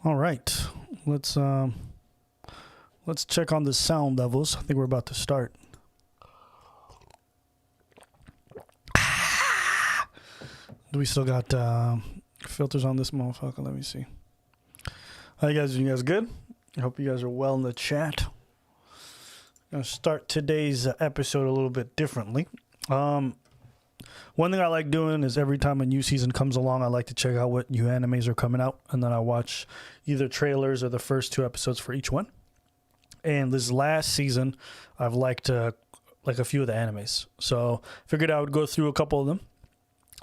All right, let's check on the sound levels. I think we're about to start. Do we still got filters on this motherfucker? Let me see. Hi guys, you guys good? I hope you guys are well in the chat. I'm gonna start today's episode a little bit differently. One thing I like doing is every time a new season comes along, I like to check out what new animes are coming out, and then I watch either trailers or the first 2 episodes for each one. And this last season, I've liked a few of the animes, so figured I would go through a couple of them,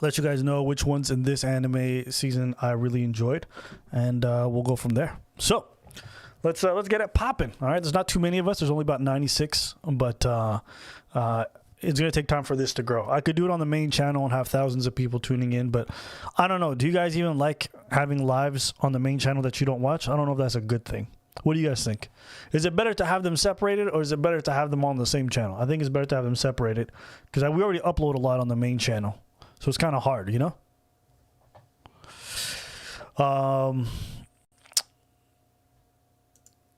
let you guys know which ones in this anime season I really enjoyed, and we'll go from there. So let's get it popping. All right, there's not too many of us. There's only about 96, but it's going to take time for this to grow. I could do it on the main channel and have thousands of people tuning in, but I don't know. Do you guys even like having lives on the main channel that you don't watch? I don't know if that's a good thing. What do you guys think? Is it better to have them separated, or is it better to have them on the same channel? I think it's better to have them separated because we already upload a lot on the main channel, so it's kind of hard, you know?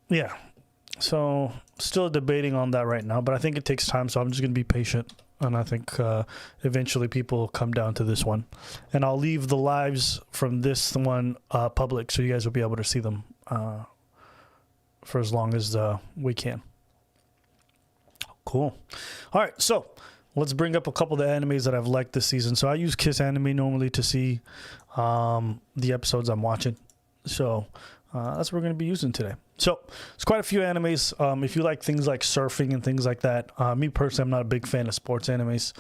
Yeah. So still debating on that right now, but I think it takes time, so I'm just going to be patient, and I think eventually people will come down to this one. And I'll leave the lives from this one public, so you guys will be able to see them for as long as we can. Cool. All right, so let's bring up a couple of the animes that I've liked this season. So I use Kiss Anime normally to see the episodes I'm watching. So that's what we're going to be using today. So it's quite a few animes. If you like things like surfing and things like that, me personally, I'm not a big fan of sports animes.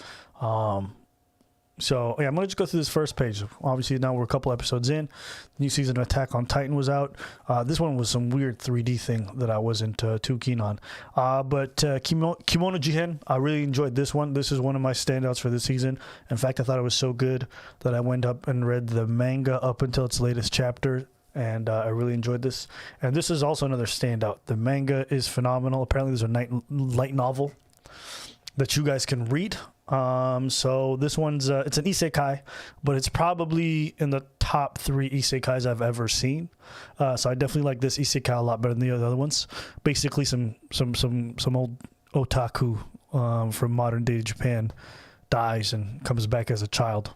So yeah, I'm gonna just go through this first page. Obviously now we're a couple episodes in. The new season of Attack on Titan was out. This one was some weird 3D thing that I wasn't too keen on. But Kimono Jihen, I really enjoyed this one. This is one of my standouts for this season. In fact, I thought it was so good that I went up and read the manga up until its latest chapter. And I really enjoyed this. And this is also another standout. The manga is phenomenal. Apparently there's a light novel that you guys can read. So this one's, it's an isekai, but it's probably in the top 3 isekais I've ever seen. So I definitely like this isekai a lot better than the other ones. Basically some old otaku from modern day Japan dies and comes back as a child.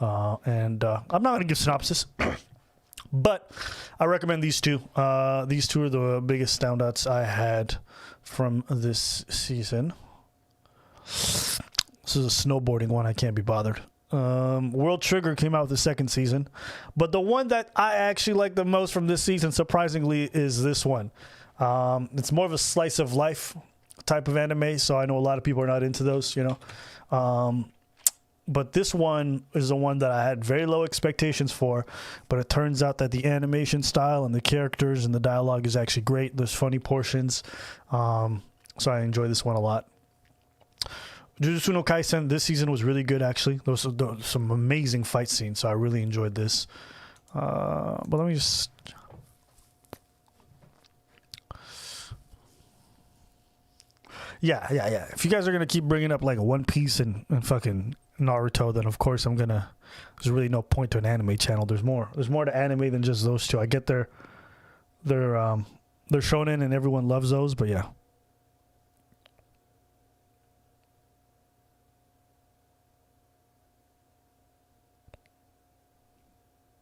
I'm not going to give synopsis. But I recommend these two. These two are the biggest standouts I had from this season. This is a snowboarding one. I can't be bothered. World Trigger came out with the 2nd season. But the one that I actually like the most from this season, surprisingly, is this one. It's more of a slice of life type of anime, so I know a lot of people are not into those, you know. But this one is the one that I had very low expectations for, but it turns out that the animation style and the characters and the dialogue is actually great. There's funny portions, so I enjoy this one a lot. Jujutsu no Kaisen, this season was really good, actually. There was some amazing fight scenes, so I really enjoyed this. But let me just... Yeah. If you guys are going to keep bringing up like One Piece and fucking Naruto, then of course there's really no point to an anime channel. There's more to anime than just those two. I get they're shonen and everyone loves those, but yeah.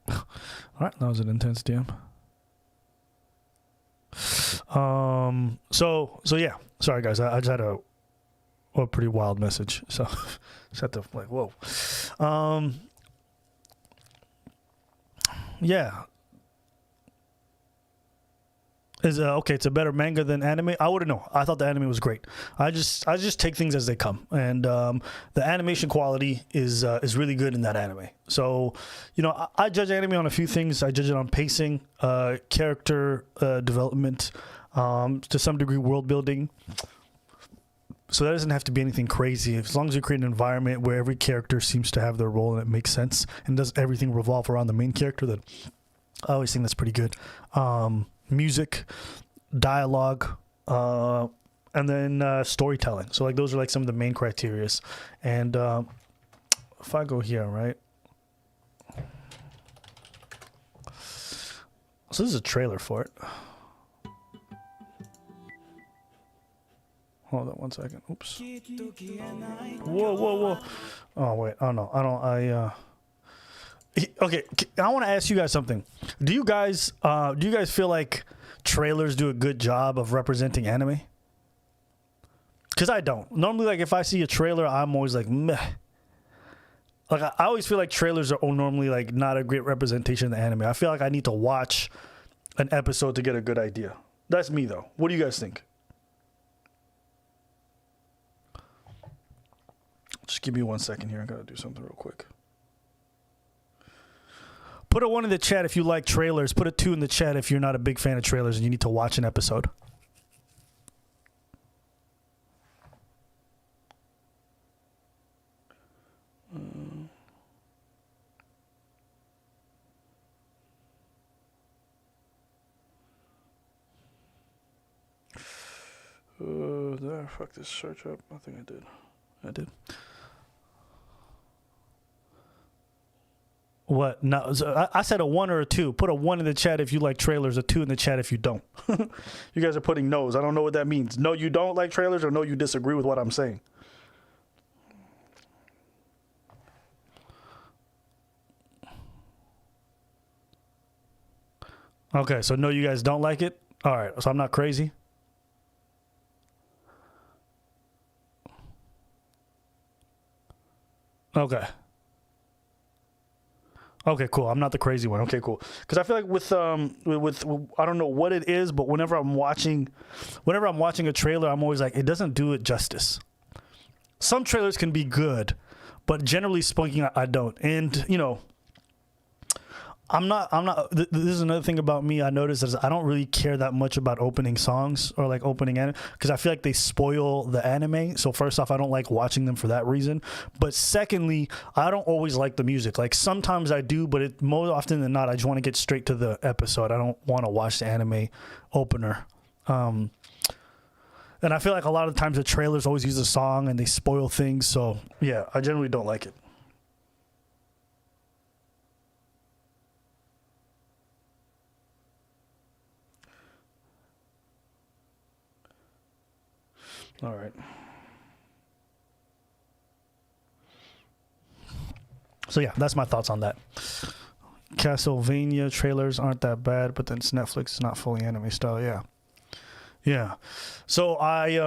All right, that was an intense DM. So yeah, sorry guys, I just had a pretty wild message, so just had to like, whoa. Yeah. Okay, it's a better manga than anime. I wouldn't know. I thought the anime was great. I just take things as they come, and the animation quality is really good in that anime. So, you know, I judge anime on a few things. I judge it on pacing, character development, to some degree world building. So that doesn't have to be anything crazy. As long as you create an environment where every character seems to have their role and it makes sense and does everything revolve around the main character, then I always think that's pretty good. Music, dialogue, and then storytelling. So like those are like some of the main criterias. And if I go here, right? So this is a trailer for it. Hold on 1 second. Oops. Whoa, whoa, whoa. Oh, wait. Oh, no. Okay, I want to ask you guys something. Do you guys feel like trailers do a good job of representing anime? Because I don't. Normally, like, if I see a trailer, I'm always like, meh. Like, I always feel like trailers are normally, like, not a great representation of the anime. I feel like I need to watch an episode to get a good idea. That's me, though. What do you guys think? Just give me 1 second here. I gotta do something real quick. Put a 1 in the chat if you like trailers. Put a 2 in the chat if you're not a big fan of trailers and you need to watch an episode. Did I fuck this search up? I think I did. I did. What? No, so I said a 1 or a 2. Put a 1 in the chat if you like trailers, a 2 in the chat if you don't. You guys are putting no's. I don't know what that means. No, you don't like trailers, or no, you disagree with what I'm saying. Okay, so no, you guys don't like it? All right, so I'm not crazy. Okay. Okay, cool. I'm not the crazy one. Okay, cool. Because I feel like with I don't know what it is, but whenever I'm watching a trailer, I'm always like, it doesn't do it justice. Some trailers can be good, but generally speaking, I don't. And you know, I'm not. This is another thing about me. I noticed is I don't really care that much about opening songs or like opening anime because I feel like they spoil the anime. So first off, I don't like watching them for that reason. But secondly, I don't always like the music. Like sometimes I do, but more often than not, I just want to get straight to the episode. I don't want to watch the anime opener. And I feel like a lot of times the trailers always use a song and they spoil things. So yeah, I generally don't like it. All right. So yeah, that's my thoughts on that. Castlevania trailers aren't that bad, but then it's Netflix, it's not fully anime style. Yeah, yeah. So I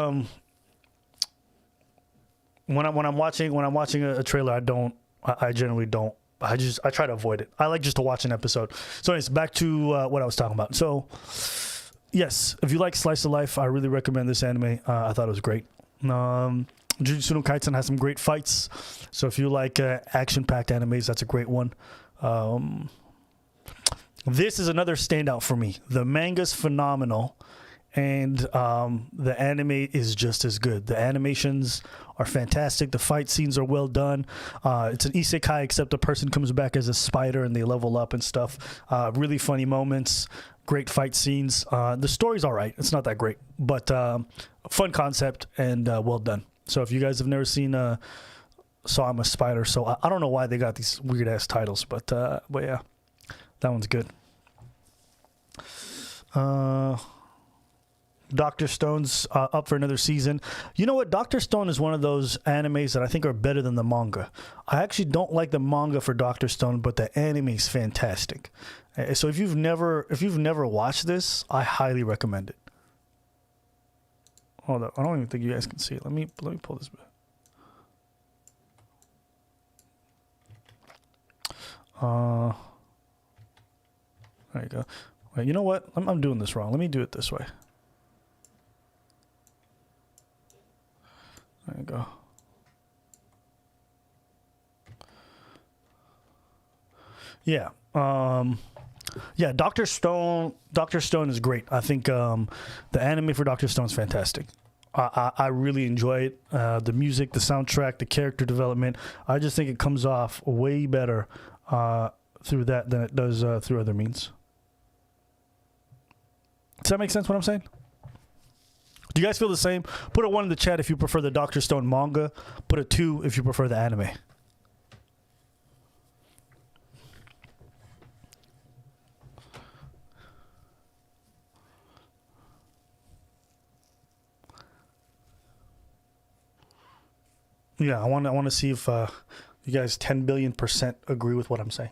when I'm watching a trailer, I generally don't. I try to avoid it. I like just to watch an episode. So anyways, back to what I was talking about. So. Yes, if you like Slice of Life, I really recommend this anime. I thought it was great. Jujutsu no Kaisen has some great fights. So if you like action-packed animes, that's a great one. This is another standout for me. The manga's phenomenal, and the anime is just as good. The animations are fantastic. The fight scenes are well done. It's an isekai, except the person comes back as a spider and they level up and stuff. Really funny moments. Great fight scenes. The story's all right. It's not that great, but fun concept and well done. So if you guys have never seen So I'm a Spider, so I don't know why they got these weird ass titles, but yeah, that one's good. Dr. Stone's up for another season. You know what? Dr. Stone is one of those animes that I think are better than the manga. I actually don't like the manga for Dr. Stone, but the anime is fantastic. So if you've never watched this, I highly recommend it. Hold up, I don't even think you guys can see it. Let me pull this back. There you go. Wait, you know what? I'm doing this wrong. Let me do it this way. There you go. Yeah. Yeah, Dr. Stone is great. I think the anime for Dr. Stone is fantastic. I really enjoy it. The music, the soundtrack, the character development. I just think it comes off way better through that than it does through other means. Does that make sense what I'm saying? Do you guys feel the same? Put a 1 in the chat if you prefer the Dr. Stone manga. Put a 2 if you prefer the anime. Yeah, I want to see if you guys 10 billion% agree with what I'm saying.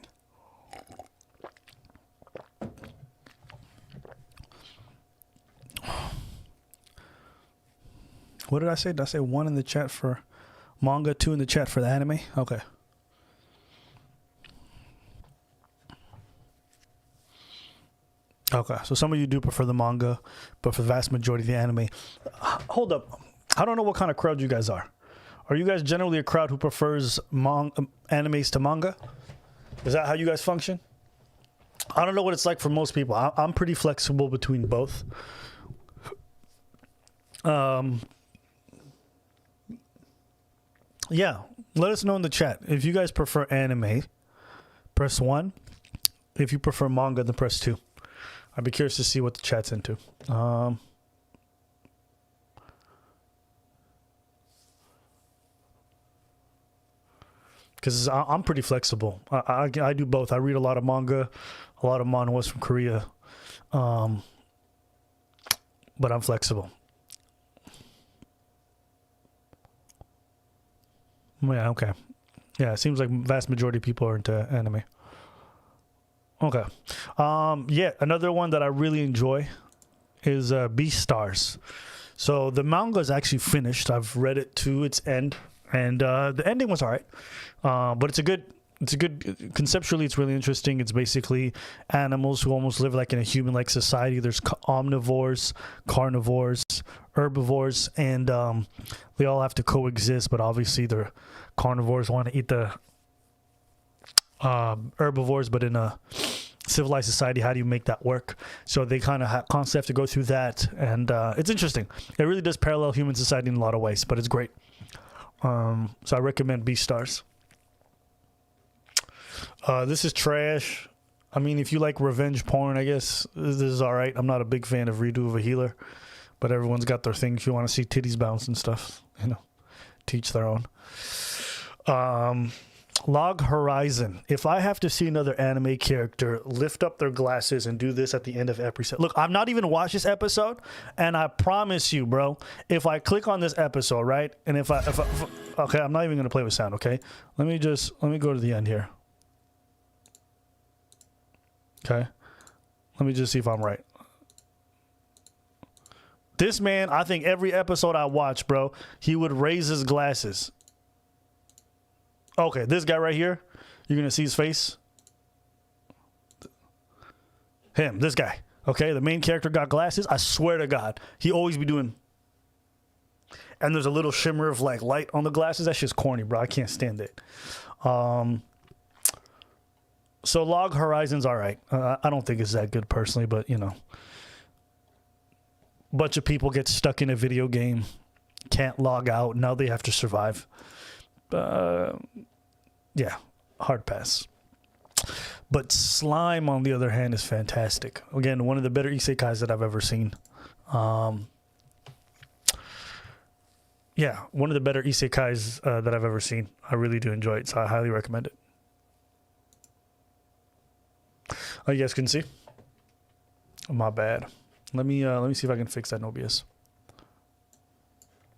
What did I say? Did I say 1 in the chat for manga, 2 in the chat for the anime? Okay. Okay, so some of you do prefer the manga, but for the vast majority, the anime. Hold up. I don't know what kind of crowd you guys are. Are you guys generally a crowd who prefers animes to manga? Is that how you guys function? I don't know what it's like for most people. I'm pretty flexible between both. Yeah, let us know in the chat. If you guys prefer anime, press 1. If you prefer manga, then press 2. I'd be curious to see what the chat's into. Because I'm pretty flexible. I do both. I read a lot of manga, a lot of manhwas from Korea. But I'm flexible. Yeah, okay. Yeah, it seems like vast majority of people are into anime. Okay. Yeah, another one that I really enjoy is Beastars. So the manga is actually finished. I've read it to its end, and the ending was all right. But it's a good conceptually, it's really interesting. It's basically animals who almost live like in a human-like society. There's omnivores, carnivores, herbivores, and they all have to coexist, but obviously the carnivores want to eat the herbivores, but in a civilized society, how do you make that work? So they kind of constantly have to go through that, and it's interesting. It really does parallel human society in a lot of ways, but it's great. So I recommend Beastars. This is trash. I mean, if you like revenge porn, I guess this is all right. I'm not a big fan of Redo of a Healer, but everyone's got their thing. If you want to see titties bounce and stuff, you know, teach their own. Log Horizon. If I have to see another anime character lift up their glasses and do this at the end of every episode. Look, I've not even watched this episode, and I promise you, bro, if I click on this episode, right, and if I okay, I'm not even going to play with sound, okay? Let me go to the end here. Okay. Let me just see if I'm right. This man, I think every episode I watch, bro, he would raise his glasses. Okay, this guy right here, you're going to see his face. Him, this guy. Okay, the main character got glasses. I swear to God, he always be doing. And there's a little shimmer of like light on the glasses. That's just corny, bro. I can't stand it. So Log Horizon's all right. I don't think it's that good personally, but you know. Bunch of people get stuck in a video game, can't log out. Now they have to survive. Yeah, hard pass. But Slime, on the other hand, is fantastic. Again, one of the better isekais that I've ever seen. Yeah, one of the better isekais that I've ever seen. I really do enjoy it, so I highly recommend it. Oh, you guys can see? Oh, my bad. Let me see if I can fix that in OBS.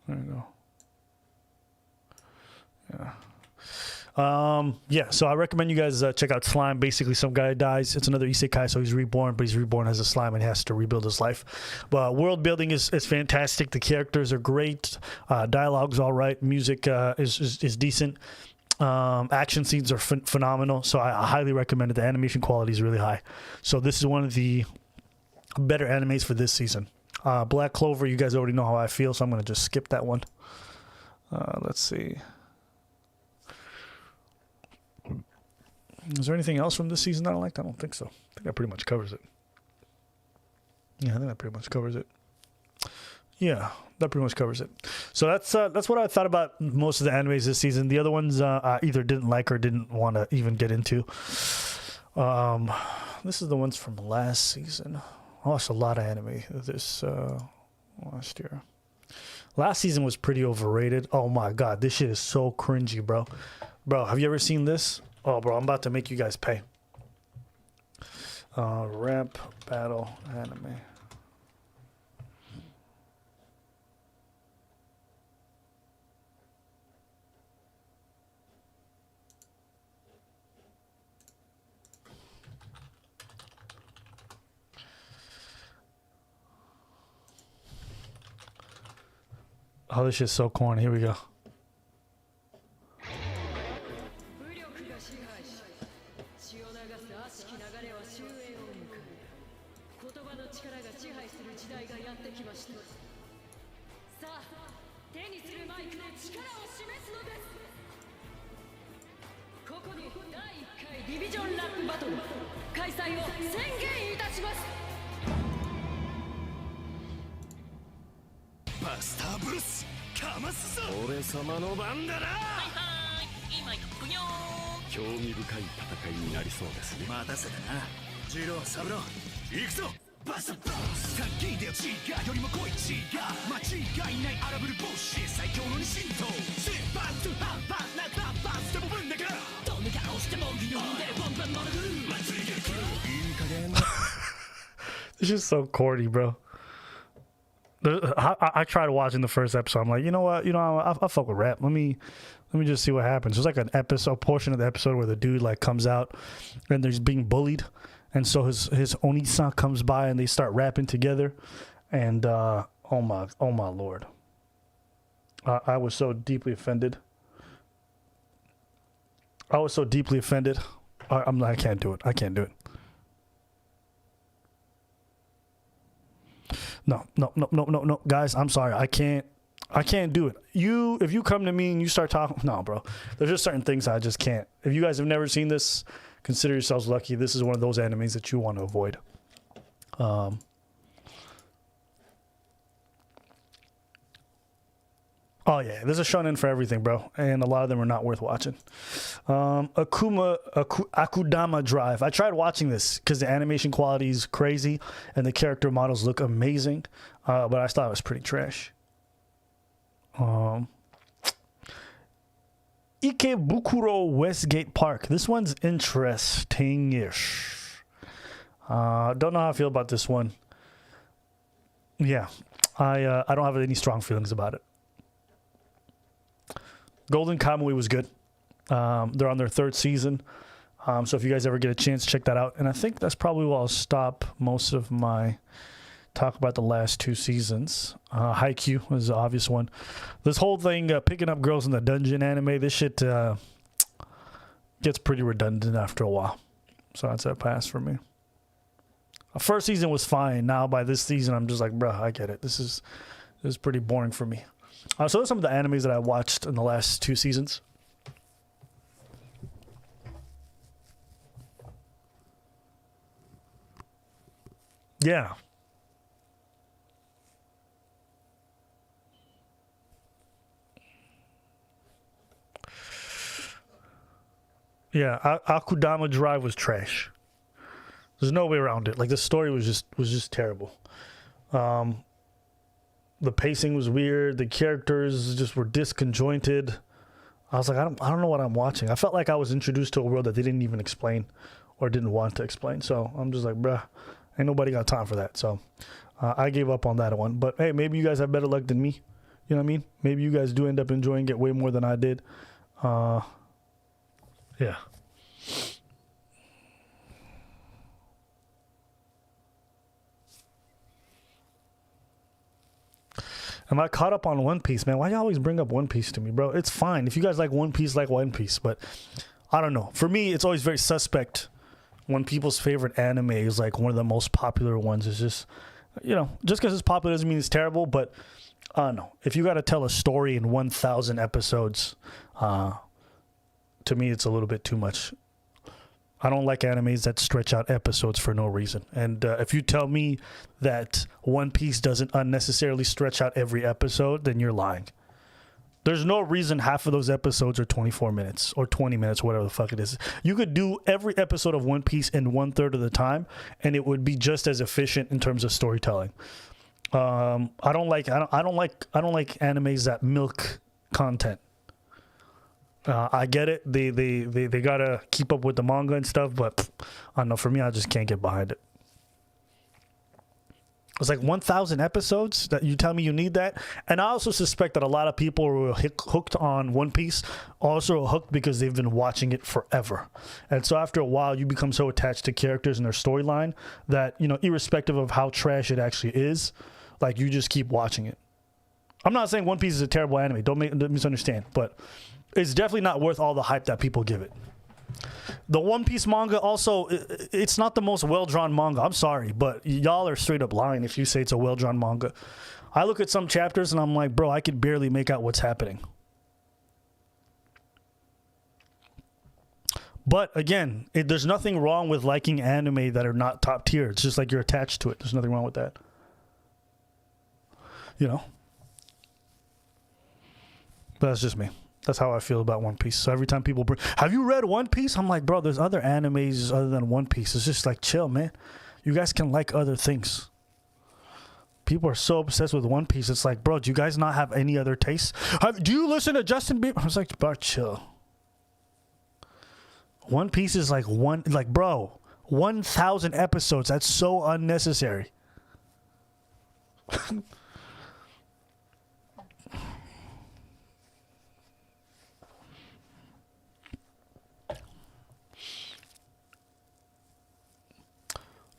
There we go. Yeah, so I recommend you guys check out Slime. Basically, some guy dies. It's another isekai, so he's reborn, but he's reborn as a slime and he has to rebuild his life. But world building is fantastic. The characters are great. Dialogue's all right. Music is decent. Action scenes are phenomenal, so I highly recommend it. The animation quality is really high. So this is one of the better animes for this season. Black Clover, you guys already know how I feel, so I'm going to just skip that one. Let's see. Is there anything else from this season that I liked? I don't think so. I think that pretty much covers it. Yeah, I think that pretty much covers it. Yeah, that pretty much covers it. So that's what I thought about most of the animes this season. The other ones I either didn't like or didn't want to even get into. This is the ones from last season. I watched a lot of anime this last year. Last season was pretty overrated. Oh my god, this shit is so cringy, bro. Bro, have you ever seen this? Oh, bro, I'm about to make you guys pay. Rap battle anime. Oh, this shit's so corny. Here we go. This is so corny, bro. I tried watching the first episode. I'm like, you know what? I fuck with rap. Let me just see what happens. There's like an episode, portion of the episode where the dude like comes out and he's being bullied, and so his Oni-san comes by and they start rapping together, and oh my lord, I was so deeply offended. I can't do it. No, guys, I'm sorry. I can't do it. If you come to me and you start talking, no, bro. There's just certain things I just can't. If you guys have never seen this, consider yourselves lucky. This is one of those animes that you want to avoid. Oh yeah, there's a shonen for everything, bro, and a lot of them are not worth watching. Akudama Drive. I tried watching this because the animation quality is crazy and the character models look amazing, but I thought it was pretty trash. Ikebukuro Westgate Park. This one's interesting-ish. Don't know how I feel about this one. Yeah, I don't have any strong feelings about it. Golden Kamuy was good. They're on their 3rd season. So if you guys ever get a chance, check that out. And I think that's probably where I'll stop most of my talk about the last 2 seasons. Haikyuu was the obvious one. This whole thing, picking up girls in the dungeon anime, this shit gets pretty redundant after a while. So that's a pass for me. First season was fine. Now by this season, I'm just like, bruh, I get it. This is pretty boring for me. So those are some of the animes that I watched in the last 2 seasons. Yeah. Yeah, Akudama Drive was trash. There's no way around it. Like, the story was just terrible. The pacing was weird. The characters just were disconjointed. I was like, I don't know what I'm watching. I felt like I was introduced to a world that they didn't even explain or didn't want to explain. So I'm just like, bruh, ain't nobody got time for that. So I gave up on that one. But hey, maybe you guys have better luck than me. You know what I mean? Maybe you guys do end up enjoying it way more than I did. Yeah. Am I caught up on One Piece, man? Why you always bring up One Piece to me, bro? It's fine. If you guys like One Piece, but I don't know. For me, it's always very suspect when people's favorite anime is like one of the most popular ones. It's just, just because it's popular doesn't mean it's terrible, but I don't know. If you got to tell a story in 1,000 episodes, to me, it's a little bit too much. I don't like animes that stretch out episodes for no reason. And if you tell me that One Piece doesn't unnecessarily stretch out every episode, then you're lying. There's no reason half of those episodes are 24 minutes or 20 minutes, whatever the fuck it is. You could do every episode of One Piece in 1/3 of the time, and it would be just as efficient in terms of storytelling. I don't like animes that milk content. I get it. They gotta keep up with the manga and stuff, but I don't know. For me, I just can't get behind it. It's like 1,000 episodes that you tell me you need that. And I also suspect that a lot of people who are hooked on One Piece also are hooked because they've been watching it forever. And so after a while, you become so attached to characters and their storyline that, irrespective of how trash it actually is, like, you just keep watching it. I'm not saying One Piece is a terrible anime. Don't misunderstand. But it's definitely not worth all the hype that people give it. The One Piece manga also, it's not the most well-drawn manga. I'm sorry, but y'all are straight up lying if you say it's a well-drawn manga. I look at some chapters and I'm like, bro, I could barely make out what's happening. But again, there's nothing wrong with liking anime that are not top tier. It's just like you're attached to it. There's nothing wrong with that. You know? But that's just me. That's how I feel about One Piece. So every time people bring, have you read One Piece? I'm like, bro, there's other animes other than One Piece. It's just like, chill, man. You guys can like other things. People are so obsessed with One Piece. It's like, bro, do you guys not have any other tastes? Do you listen to Justin Bieber? I was like, bro, chill. One Piece is like bro, 1,000 episodes. That's so unnecessary.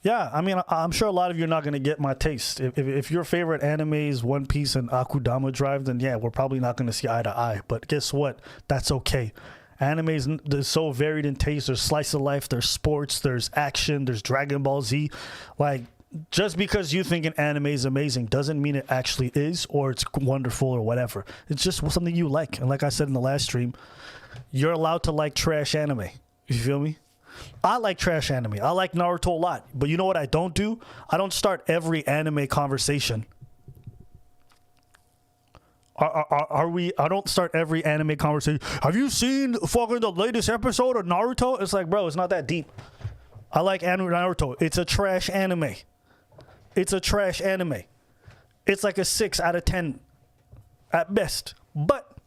Yeah, I mean, I'm sure a lot of you are not going to get my taste. If your favorite anime is One Piece and Akudama Drive, then yeah, we're probably not going to see eye to eye. But guess what? That's okay. Anime is so varied in taste. There's slice of life, there's sports, there's action, there's Dragon Ball Z. Like, just because you think an anime is amazing doesn't mean it actually is or it's wonderful or whatever. It's just something you like. And like I said in the last stream, you're allowed to like trash anime. You feel me? I like trash anime. I like Naruto a lot. But you know what I don't do? I don't start every anime conversation. I don't start every anime conversation. Have you seen fucking the latest episode of Naruto? It's like, bro, it's not that deep. I like Naruto. It's a trash anime. It's a trash anime. It's like a 6 out of 10 at best. But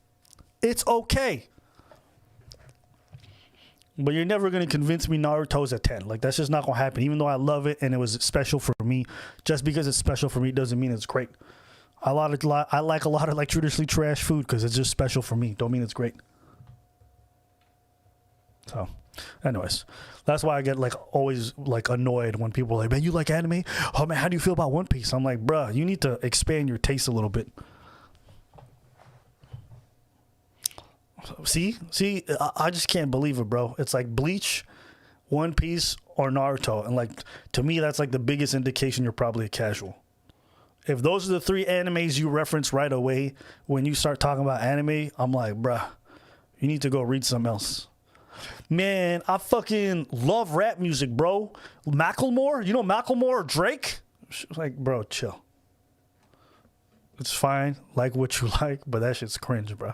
it's okay. But you're never going to convince me Naruto's a 10. Like, that's just not going to happen. Even though I love it and it was special for me, just because it's special for me doesn't mean it's great. I like a lot of like traditionally trash food because it's just special for me. Don't mean it's great. So, anyways, that's why I get like always like annoyed when people are like, man, you like anime? Oh man, how do you feel about One Piece? I'm like, bruh, you need to expand your taste a little bit. See, I just can't believe it, bro. It's like Bleach, One Piece, or Naruto, and like to me, that's like the biggest indication you're probably a casual. If those are the 3 animes you reference right away when you start talking about anime, I'm like, bruh, you need to go read something else. Man, I fucking love rap music, bro. Macklemore? You know Macklemore or Drake? Like, bro, chill. It's fine. Like what you like, but that shit's cringe, bro.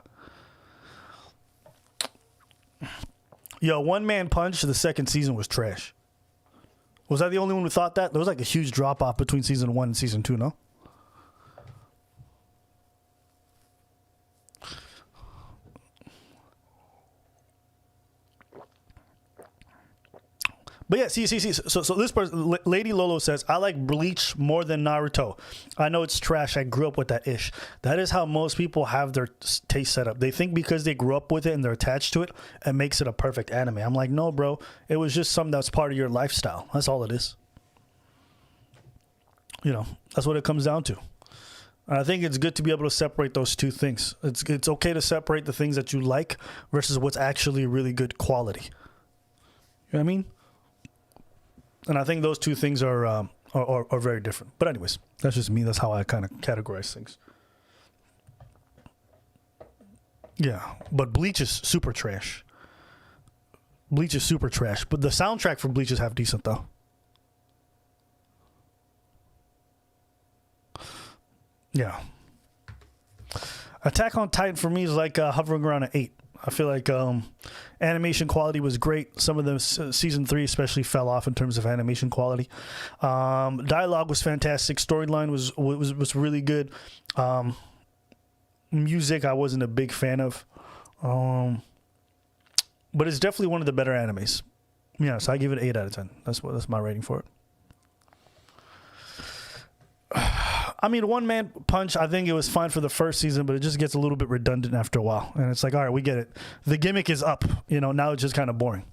Yo, One Man Punch, the second season was trash. Was I the only one who thought that? There was like a huge drop-off between season 1 and season 2, no? But yeah, see. So this person, Lady Lolo says, I like Bleach more than Naruto. I know it's trash. I grew up with that ish. That is how most people have their taste set up. They think because they grew up with it and they're attached to it, it makes it a perfect anime. I'm like, no, bro. It was just something that's part of your lifestyle. That's all it is. You know, that's what it comes down to. And I think it's good to be able to separate those two things. It's okay to separate the things that you like versus what's actually really good quality. You know what I mean? And I think those two things are very different. But anyways, that's just me. That's how I kind of categorize things. Yeah, but Bleach is super trash. Bleach is super trash. But the soundtrack for Bleach is half decent, though. Yeah. Attack on Titan for me is like hovering around an 8. I feel like animation quality was great. Some of the season 3 especially fell off in terms of animation quality. Dialogue was fantastic. Storyline was really good. Music I wasn't a big fan of. But it's definitely one of the better animes. Yeah, so I give it an 8 out of 10. That's my rating for it. I mean, One Man Punch, I think it was fine for the first season, but it just gets a little bit redundant after a while. And it's like, all right, we get it. The gimmick is up. You know, now it's just kind of boring.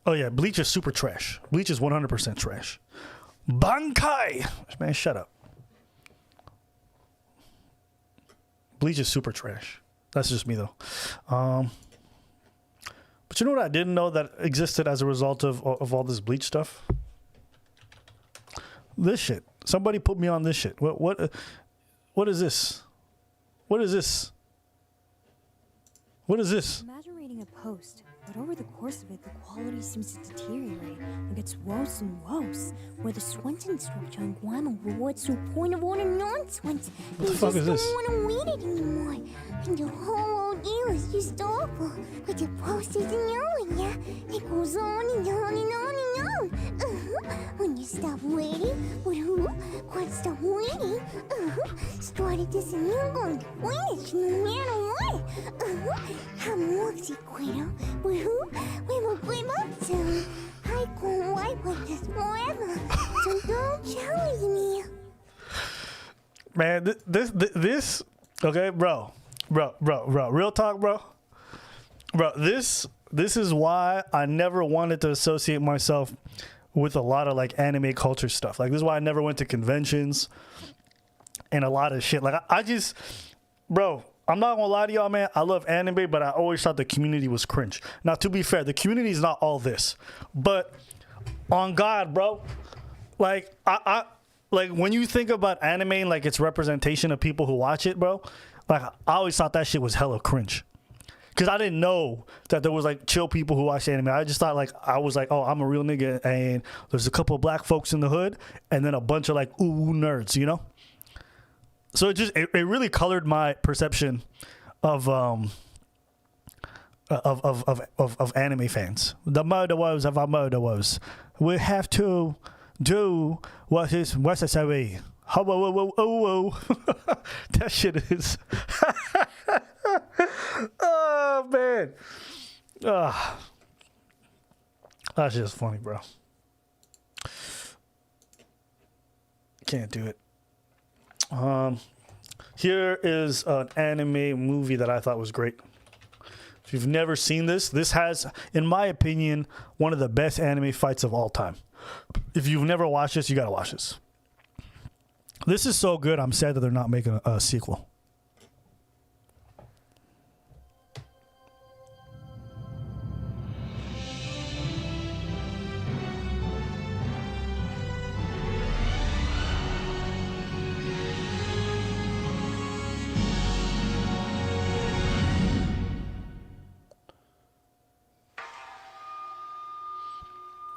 Oh, yeah, Bleach is super trash. Bleach is 100% trash. Bankai! Man, shut up. Bleach is super trash. That's just me though. But you know what I didn't know that existed as a result of all this Bleach stuff? This shit. Somebody put me on this shit. What is this? What is this? What is this? Imagine reading a post, but over the course of it, the quality seems to deteriorate and gets worse and worse. Where the Swenson structure and grammar rewards to a point of utter nonsense. What the fuck is this? You just don't want to read it anymore. And the whole ordeal is just awful. But the post isn't knowing, yeah? It goes on and on and on and on. When you stop waiting, but who can't stop waiting? Started this and you're going to finish no matter what. I'm Moxie Quitter, but who? We will grip up soon. I can't wipe like this forever, so don't challenge me. Man, this, okay, bro, real talk, bro. This is why I never wanted to associate myself with a lot of like anime culture stuff. Like, this is why I never went to conventions and a lot of shit. Like, I just, bro, I'm not gonna lie to y'all, man. I love anime, but I always thought the community was cringe. Now, to be fair, the community is not all this, but on God, bro, like I like when you think about anime and like its representation of people who watch it, bro, like I always thought that shit was hella cringe. Cause I didn't know that there was like chill people who watch anime. I just thought like, I was like, oh, I'm a real nigga and there's a couple of black folks in the hood and then a bunch of like ooh nerds, you know? So it really colored my perception of anime fans. The murder was of our murder was. We have to do what is necessary. That shit is. Oh man. That's just funny, bro. Can't do it. Here is an anime movie that I thought was great. If you've never seen this has, in my opinion, one of the best anime fights of all time. If you've never watched this, you gotta watch this. This is so good, I'm sad that they're not making a sequel.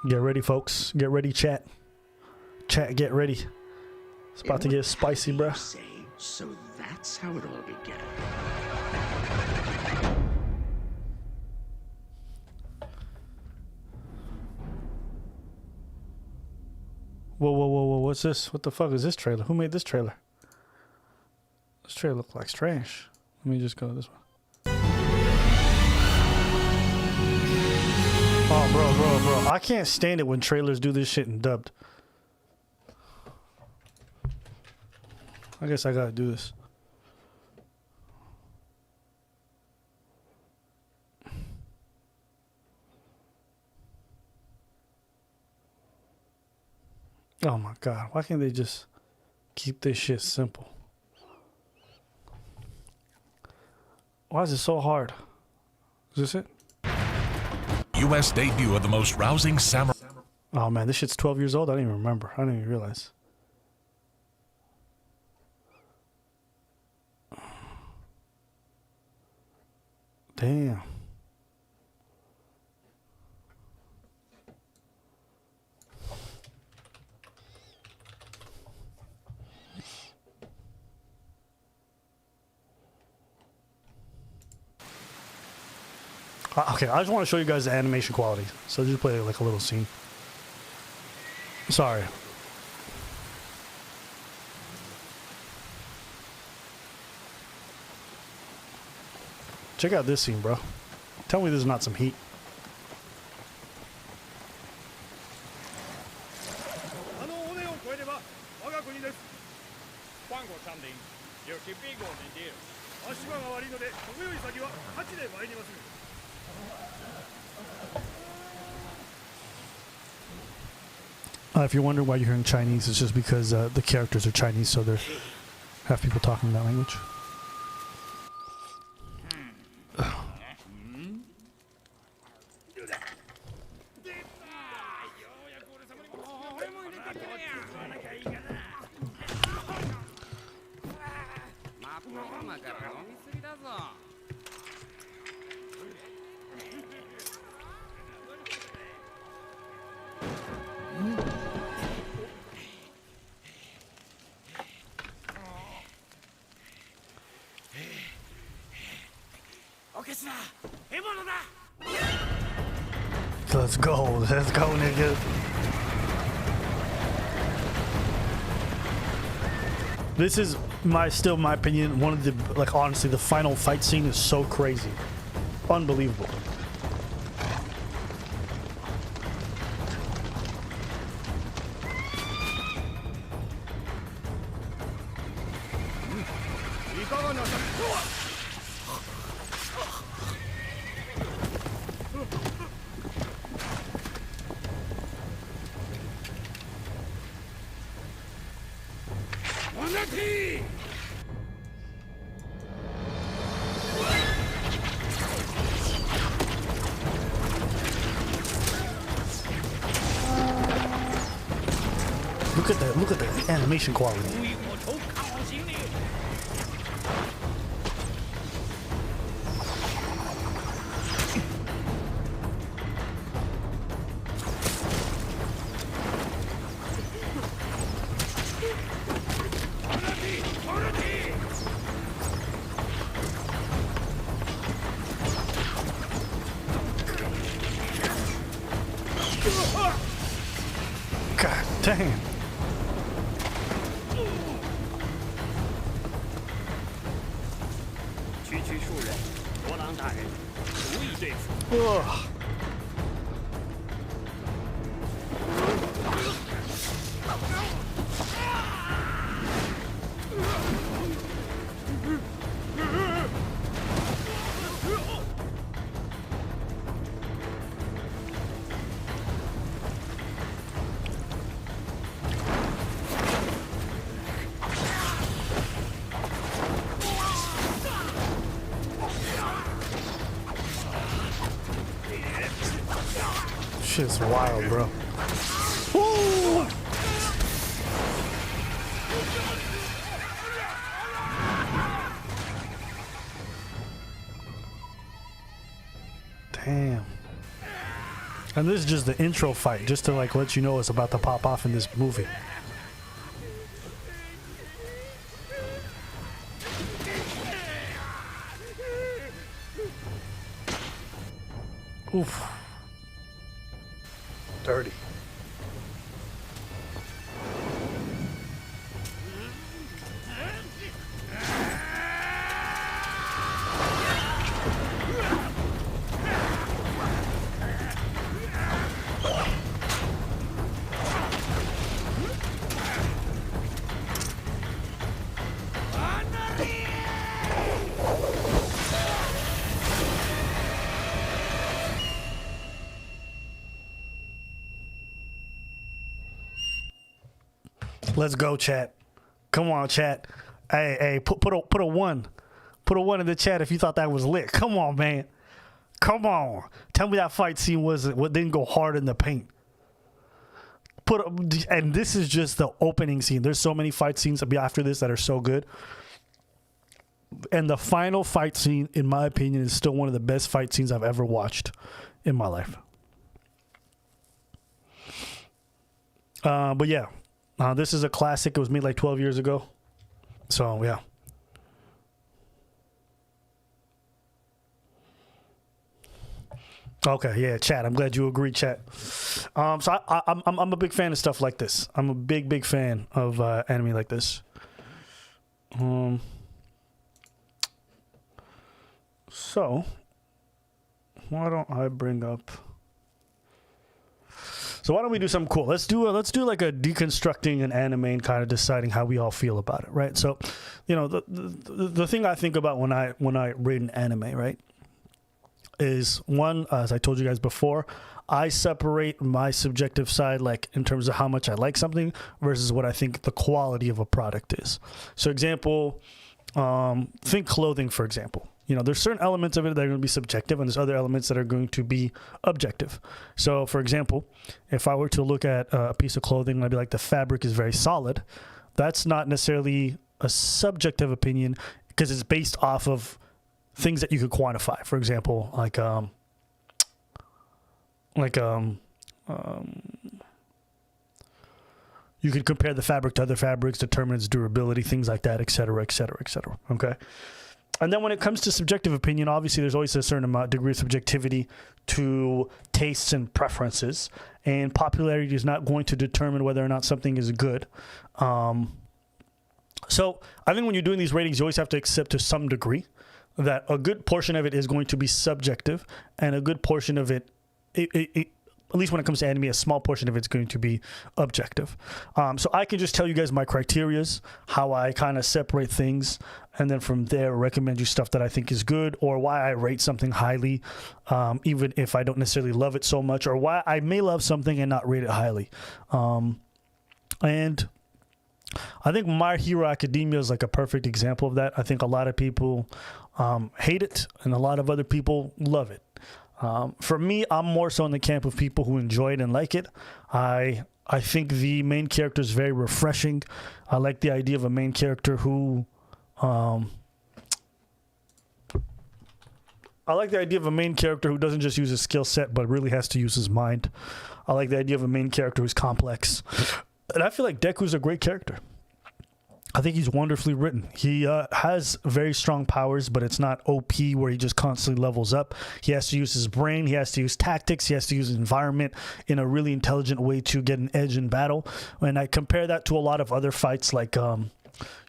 Get ready, folks. Get ready, chat. Chat, get ready. It's about to get spicy, bruh. So that's how it all began. Whoa. What's this? What the fuck is this trailer? Who made this trailer? This trailer looks like trash. Let me just go this one. Oh, bro. I can't stand it when trailers do this shit in dubbed. I guess I gotta do this. Oh my God. Why can't they just keep this shit simple? Why is it so hard? Is this it? U.S. debut of the most rousing samurai. Oh man, this shit's 12 years old? I didn't even remember. I didn't even realize. Damn. Okay, I just want to show you guys the animation quality. So just play like a little scene. Sorry. Check out this scene, bro. Tell me this is not some heat. If you're wondering why you're hearing Chinese, it's just because the characters are Chinese, so they have people talking that language. Let's go, nigga. This is still my opinion, one of the, like, honestly, the final fight scene is so crazy. Unbelievable. Look at the animation quality. God damn. Ugh. Shit's wild, bro. Woo! Damn. And this is just the intro fight, just to like let you know it's about to pop off in this movie. Oof. Dirty. Let's go, chat. Come on, chat. Hey, put a one. Put a one in the chat if you thought that was lit. Come on, man. Come on. Tell me that fight scene didn't go hard in the paint. And this is just the opening scene. There's so many fight scenes after this that are so good. And the final fight scene, in my opinion, is still one of the best fight scenes I've ever watched in my life. But yeah. This is a classic. It was made like 12 years ago. So, yeah. Okay, yeah, chat. I'm glad you agree, chat. So I'm a big fan of stuff like this. I'm a big fan of anime like this. So, why don't I bring up... So why don't we do something cool? Let's do like a deconstructing an anime and kind of deciding how we all feel about it, right? So, you know, the thing I think about when I rate an anime, right, is one, as I told you guys before, I separate my subjective side, like in terms of how much I like something versus what I think the quality of a product is. So, example, think clothing, for example. You know, there's certain elements of it that are going to be subjective, and there's other elements that are going to be objective. So, for example, if I were to look at a piece of clothing and I'd be like, the fabric is very solid, that's not necessarily a subjective opinion because it's based off of things that you could quantify. For example, you could compare the fabric to other fabrics, determine its durability, things like that, et cetera, et cetera, et cetera. Okay. And then when it comes to subjective opinion, obviously there's always a certain degree of subjectivity to tastes and preferences, and popularity is not going to determine whether or not something is good. So I think when you're doing these ratings, you always have to accept to some degree that a good portion of it is going to be subjective, and a good portion of it, at least when it comes to anime, a small portion of it's going to be objective. So I can just tell you guys my criterias, how I kind of separate things, and then from there recommend you stuff that I think is good, or why I rate something highly, even if I don't necessarily love it so much, or why I may love something and not rate it highly. And I think My Hero Academia is like a perfect example of that. I think a lot of people hate it, and a lot of other people love it. For me, I'm more so in the camp of people who enjoy it and like it. I think the main character is very refreshing. I like the idea of a main character who doesn't just use his skill set, but really has to use his mind. I like the idea of a main character who's complex. And I feel like Deku's a great character. I think he's wonderfully written. He has very strong powers, but it's not OP where he just constantly levels up. He has to use his brain. He has to use tactics. He has to use his environment in a really intelligent way to get an edge in battle. And I compare that to a lot of other fights, like,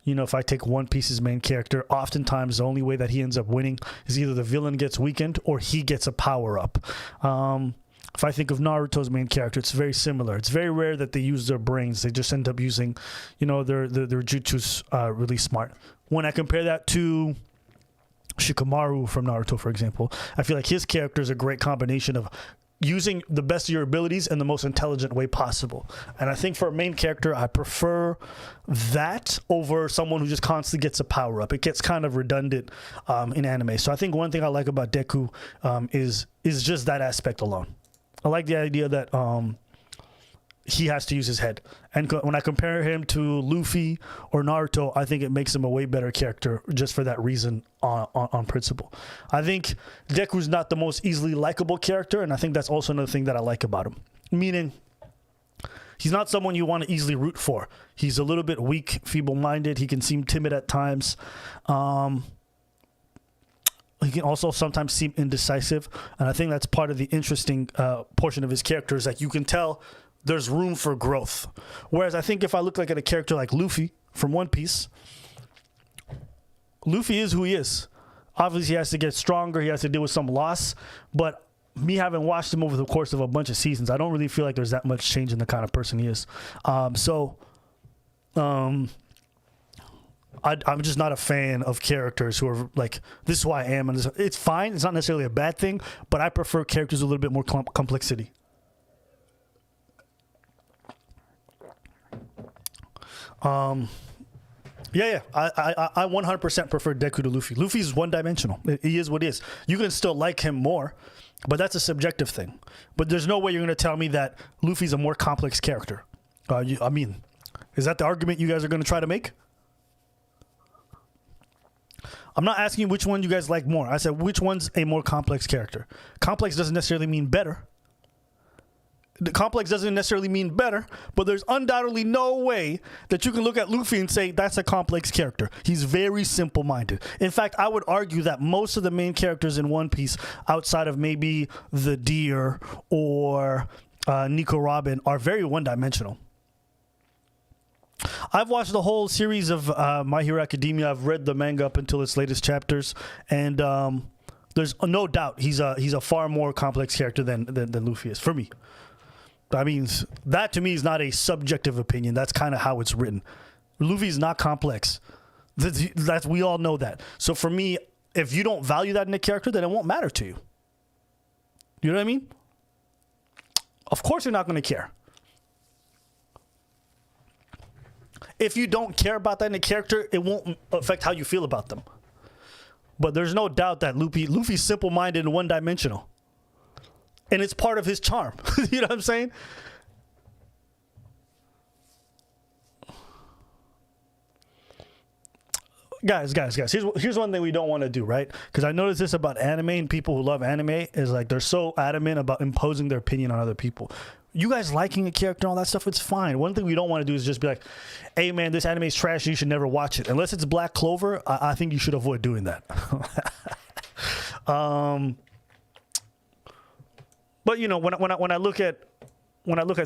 if I take One Piece's main character, oftentimes the only way that he ends up winning is either the villain gets weakened or he gets a power up. If I think of Naruto's main character, it's very similar. It's very rare that they use their brains. They just end up using, their jutsus really smart. When I compare that to Shikamaru from Naruto, for example, I feel like his character is a great combination of using the best of your abilities in the most intelligent way possible. And I think for a main character, I prefer that over someone who just constantly gets a power up. It gets kind of redundant in anime. So I think one thing I like about Deku is just that aspect alone. I like the idea that he has to use his head. And when I compare him to Luffy or Naruto, I think it makes him a way better character just for that reason on principle. I think Deku's not the most easily likable character, and I think that's also another thing that I like about him. Meaning, he's not someone you want to easily root for. He's a little bit weak, feeble-minded. He can seem timid at times. He can also sometimes seem indecisive, and I think that's part of the interesting portion of his character is that you can tell there's room for growth. Whereas I think if I look at a character like Luffy from One Piece, Luffy is who he is. Obviously, he has to get stronger. He has to deal with some loss, but me having watched him over the course of a bunch of seasons, I don't really feel like there's that much change in the kind of person he is. I'm just not a fan of characters who are like, this is who I am. And it's fine. It's not necessarily a bad thing, but I prefer characters with a little bit more complexity. I 100% prefer Deku to Luffy. Luffy's one-dimensional. He is what he is. You can still like him more, but that's a subjective thing. But there's no way you're going to tell me that Luffy's a more complex character. Is that the argument you guys are going to try to make? I'm not asking you which one you guys like more. I said which one's a more complex character. Complex doesn't necessarily mean better. The complex doesn't necessarily mean better, but there's undoubtedly no way that you can look at Luffy and say that's a complex character. He's very simple-minded. In fact, I would argue that most of the main characters in One Piece, outside of maybe the Deer or Nico Robin, are very one-dimensional. I've watched the whole series of My Hero Academia. I've read the manga up until its latest chapters, and there's no doubt he's a far more complex character than Luffy is, for me. I mean, that to me is not a subjective opinion. That's kind of how it's written. Luffy's not complex. We all know that. So for me, if you don't value that in a character, then it won't matter to you. You know what I mean? Of course you're not going to care. If you don't care about that in a character, it won't affect how you feel about them. But there's no doubt that Luffy's simple-minded and one-dimensional. And it's part of his charm. You know what I'm saying? Guys, here's one thing we don't want to do, right? Because I noticed this about anime and people who love anime is like they're so adamant about imposing their opinion on other people. you guys liking a character and all that stuff, it's fine. One thing we don't want to do is just be like, hey man, this anime is trash, you should never watch it. Unless it's Black Clover, I think you should avoid doing that. But you know, when I look at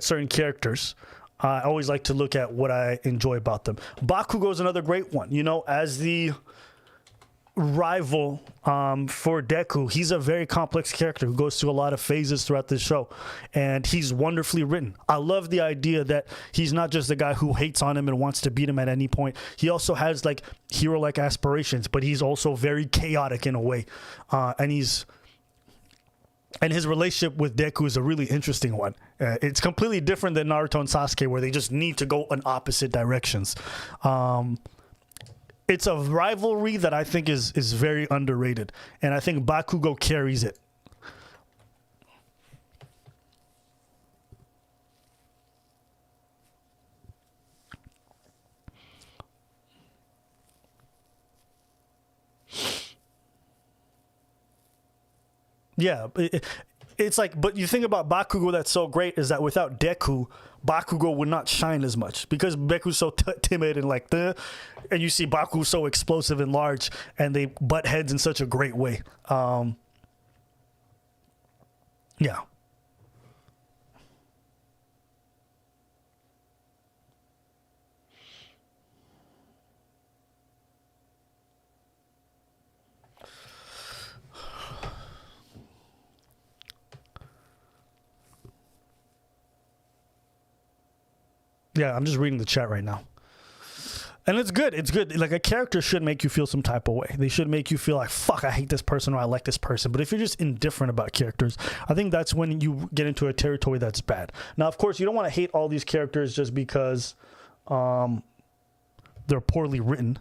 certain characters, I always like to look at what I enjoy about them. Bakugo is another great one. You know, as the rival for Deku, he's a very complex character who goes through a lot of phases throughout this show, and he's wonderfully written. I love the idea that he's not just the guy who hates on him and wants to beat him at any point. He also has like hero-like aspirations, but he's also very chaotic in a way, and his relationship with Deku is a really interesting one. It's completely different than Naruto and Sasuke, where they just need to go in opposite directions. It's a rivalry that I think is very underrated, and I think Bakugo carries it. Yeah, it's like, but you think about Bakugo that's so great is that without Deku, Bakugo would not shine as much because Deku's so timid and like and you see Baku so explosive and large, and they butt heads in such a great way. Yeah. Yeah, I'm just reading the chat right now. And it's good. It's good. Like, a character should make you feel some type of way. They should make you feel like, fuck, I hate this person or I like this person. But if you're just indifferent about characters, I think that's when you get into a territory that's bad. Now, of course, you don't want to hate all these characters just because they're poorly written.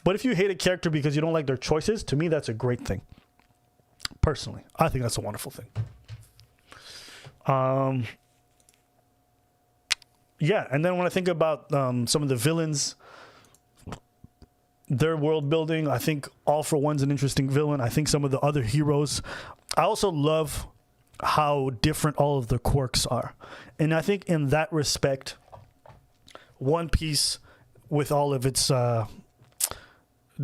But if you hate a character because you don't like their choices, to me, that's a great thing. Personally, I think that's a wonderful thing. Yeah, and then when I think about some of the villains, their world building, I think All For One's an interesting villain. I think some of the other heroes. I also love how different all of the quirks are. And I think in that respect, One Piece, with all of its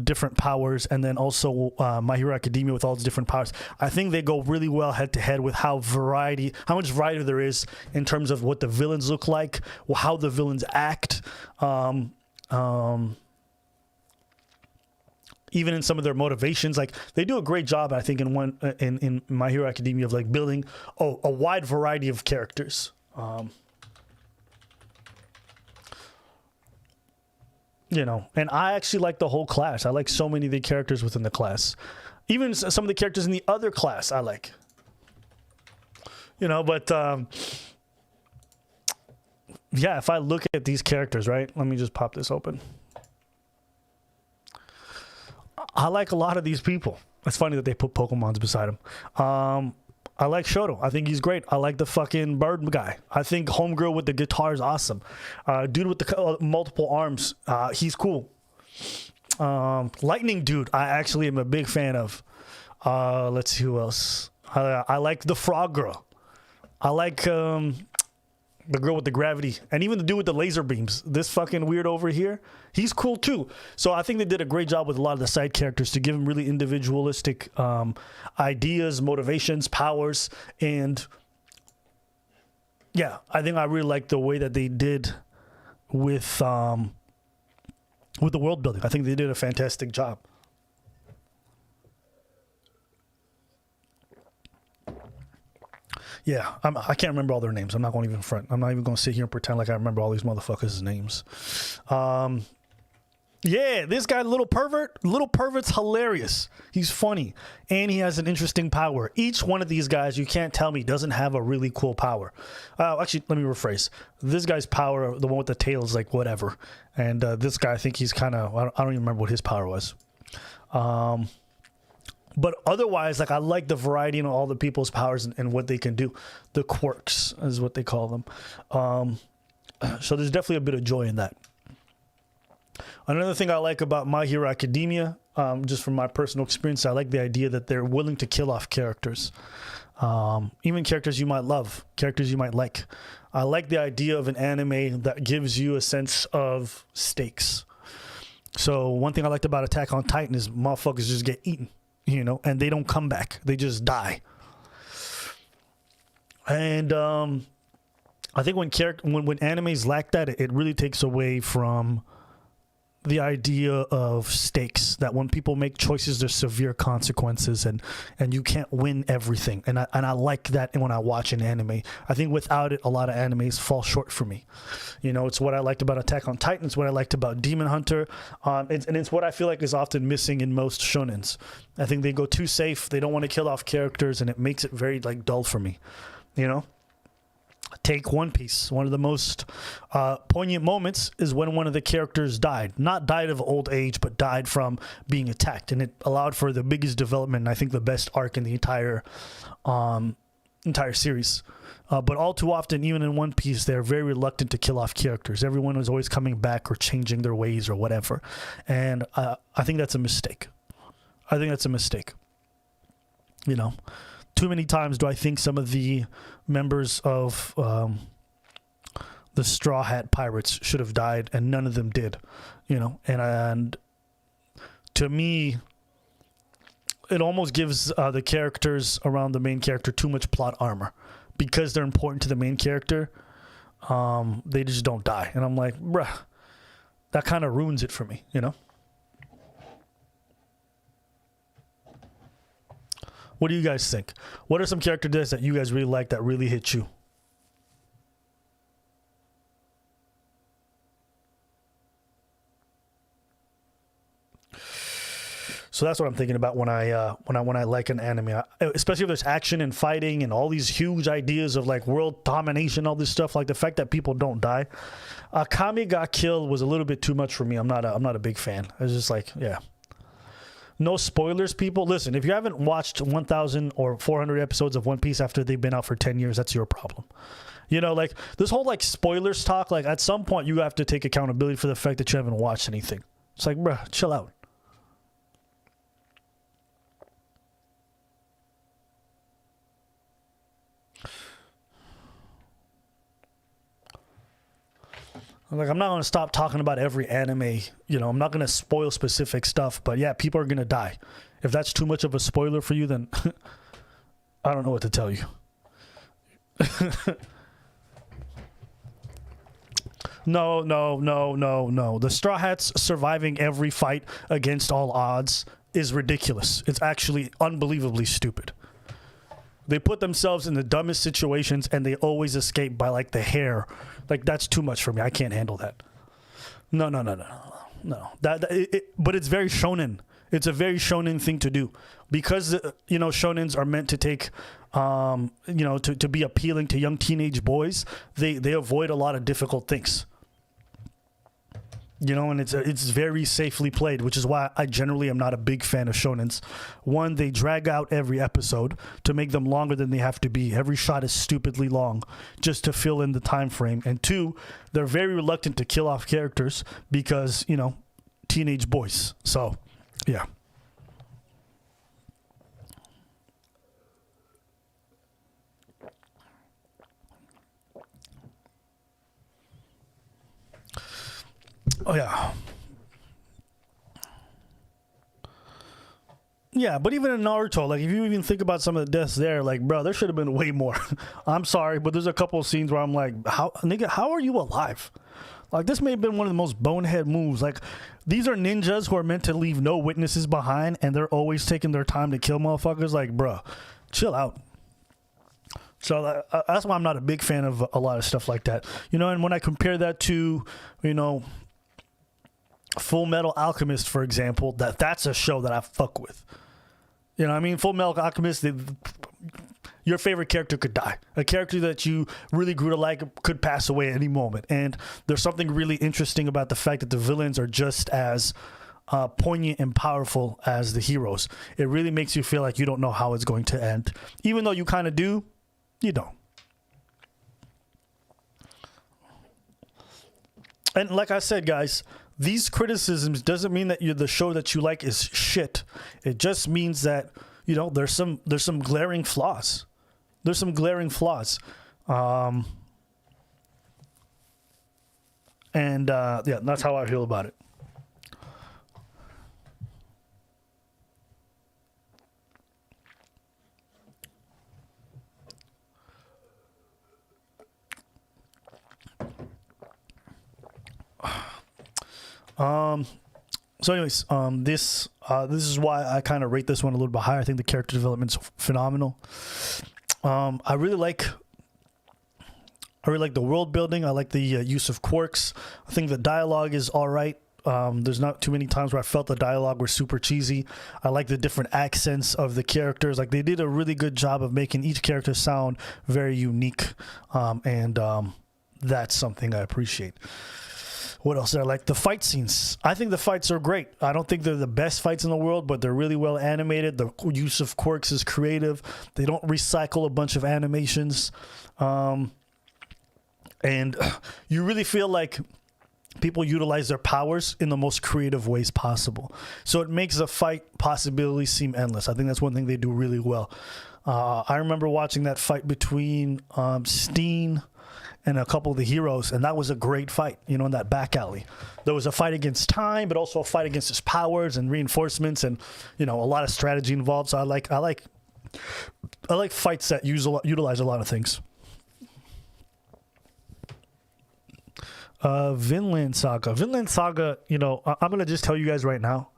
different powers, and then also My Hero Academia with all its different powers, I think they go really well head to head with how much variety there is in terms of what the villains look like, how the villains act, even in some of their motivations. Like, they do a great job, I think, in My Hero Academia of like building a wide variety of characters. You know, and I actually like the whole class. I like so many of the characters within the class. Even some of the characters in the other class I like. You know, but yeah, if I look at these characters, right? Let me just pop this open. I like a lot of these people. It's funny that they put Pokemons beside them. I like Shoto. I think he's great. I like the fucking bird guy. I think Homegirl with the guitar is awesome. Dude with the multiple arms, he's cool. Lightning Dude, I actually am a big fan of. Let's see who else. I like the Frog Girl. I like the girl with the gravity, and even the dude with the laser beams. This fucking weird over here, he's cool too. So I think they did a great job with a lot of the side characters to give them really individualistic ideas, motivations, powers, and yeah, I think I really like the way that they did with the world building. I think they did a fantastic job. Yeah, I can't remember all their names. I'm not going to even front. I'm not even going to sit here and pretend like I remember all these motherfuckers' names. Yeah, this guy, Little Pervert. Little Pervert's hilarious. He's funny, and he has an interesting power. Each one of these guys, you can't tell me, doesn't have a really cool power. Actually, let me rephrase. This guy's power, the one with the tail, is like whatever. And this guy, I think he's kind of, I don't even remember what his power was. But otherwise, like, I like the variety in all the people's powers and what they can do. The quirks is what they call them. So there's definitely a bit of joy in that. Another thing I like about My Hero Academia, just from my personal experience, I like the idea that they're willing to kill off characters. Even characters you might love, characters you might like. I like the idea of an anime that gives you a sense of stakes. So one thing I liked about Attack on Titan is motherfuckers just get eaten, you know, and they don't come back. They just die. And I think when animes lack that, it really takes away from the idea of stakes, that when people make choices, there's severe consequences, and you can't win everything. And I like that when I watch an anime. I think without it, a lot of animes fall short for me. You know, it's what I liked about Attack on Titan. It's what I liked about Demon Hunter. It's what I feel like is often missing in most shonens. I think they go too safe. They don't want to kill off characters, and it makes it very like dull for me. You know? Take One Piece. One of the most poignant moments is when one of the characters died. Not died of old age, but died from being attacked. And it allowed for the biggest development, and I think the best arc in the entire series. But all too often, even in One Piece, they're very reluctant to kill off characters. Everyone is always coming back or changing their ways or whatever. And I think that's a mistake. You know? Too many times do I think some of the members of the Straw Hat Pirates should have died, and none of them did, you know. And to me, it almost gives the characters around the main character too much plot armor. Because they're important to the main character, they just don't die. And I'm like, bruh, that kind of ruins it for me, you know. What do you guys think? What are some character deaths that you guys really like that really hit you? So that's what I'm thinking about when I like an anime, especially if there's action and fighting and all these huge ideas of like world domination, all this stuff. Like the fact that people don't die. Kami got killed was a little bit too much for me. I'm not a big fan. I was just like, yeah. No spoilers, people. Listen, if you haven't watched 1,000 or 400 episodes of One Piece after they've been out for 10 years, that's your problem. You know, like this whole like spoilers talk, like at some point you have to take accountability for the fact that you haven't watched anything. It's like, bruh, chill out. Like, I'm not going to stop talking about every anime, you know, I'm not going to spoil specific stuff, but yeah, people are going to die. If that's too much of a spoiler for you, then I don't know what to tell you. No. The Straw Hats surviving every fight against all odds is ridiculous. It's actually unbelievably stupid. They put themselves in the dumbest situations and they always escape by like the hair. Like that's too much for me. I can't handle that. No. But it's very shonen. It's a very shonen thing to do because you know shonens are meant to take, you know, to be appealing to young teenage boys. They avoid a lot of difficult things. You know, and it's very safely played, which is why I generally am not a big fan of shonens. One, they drag out every episode to make them longer than they have to be. Every shot is stupidly long just to fill in the time frame. And two, they're very reluctant to kill off characters because, you know, teenage boys. So, yeah. Oh, yeah. Yeah, but even in Naruto, like, if you even think about some of the deaths there, like, bro, there should have been way more. I'm sorry, but there's a couple of scenes where I'm like, how are you alive? Like, this may have been one of the most bonehead moves. Like, these are ninjas who are meant to leave no witnesses behind, and they're always taking their time to kill motherfuckers. Like, bro, chill out. So that's why I'm not a big fan of a lot of stuff like that. You know, and when I compare that to, you know, Full Metal Alchemist, for example, that's a show that I fuck with. You know what I mean? Full Metal Alchemist, your favorite character could die. A character that you really grew to like could pass away at any moment. And there's something really interesting about the fact that the villains are just as poignant and powerful as the heroes. It really makes you feel like you don't know how it's going to end. Even though you kind of do, you don't. And like I said, guys, these criticisms doesn't mean that the show that you like is shit. It just means that, you know, there's some glaring flaws. there's some glaring flaws. And yeah, that's how I feel about it. So anyways, this is why I kind of rate this one a little bit higher. I think the character development's phenomenal. I really like the world building. I like the use of quirks. I think the dialogue is all right. There's not too many times where I felt the dialogue were super cheesy. I like the different accents of the characters. Like, they did a really good job of making each character sound very unique. And that's something I appreciate. What else did I like? The fight scenes. I think the fights are great. I don't think they're the best fights in the world, but they're really well animated. The use of quirks is creative. They don't recycle a bunch of animations. And you really feel like people utilize their powers in the most creative ways possible. So it makes the fight possibilities seem endless. I think that's one thing they do really well. I remember watching that fight between Steen and a couple of the heroes, and that was a great fight, you know, in that back alley. There was a fight against time, but also a fight against his powers and reinforcements, and, you know, a lot of strategy involved. So I like fights that utilize a lot of things. Vinland Saga, you know, I'm gonna just tell you guys right now,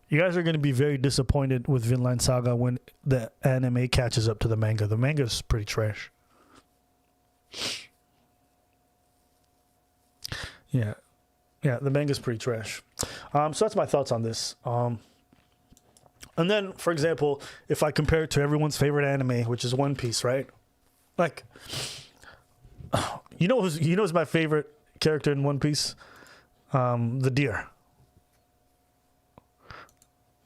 you guys are gonna be very disappointed with Vinland Saga when the anime catches up to the manga. The manga is pretty trash. Yeah, the manga's pretty trash. So that's my thoughts on this. And then, for example, if I compare it to everyone's favorite anime, which is One Piece, right? Like, you know who's my favorite character in One Piece? The deer.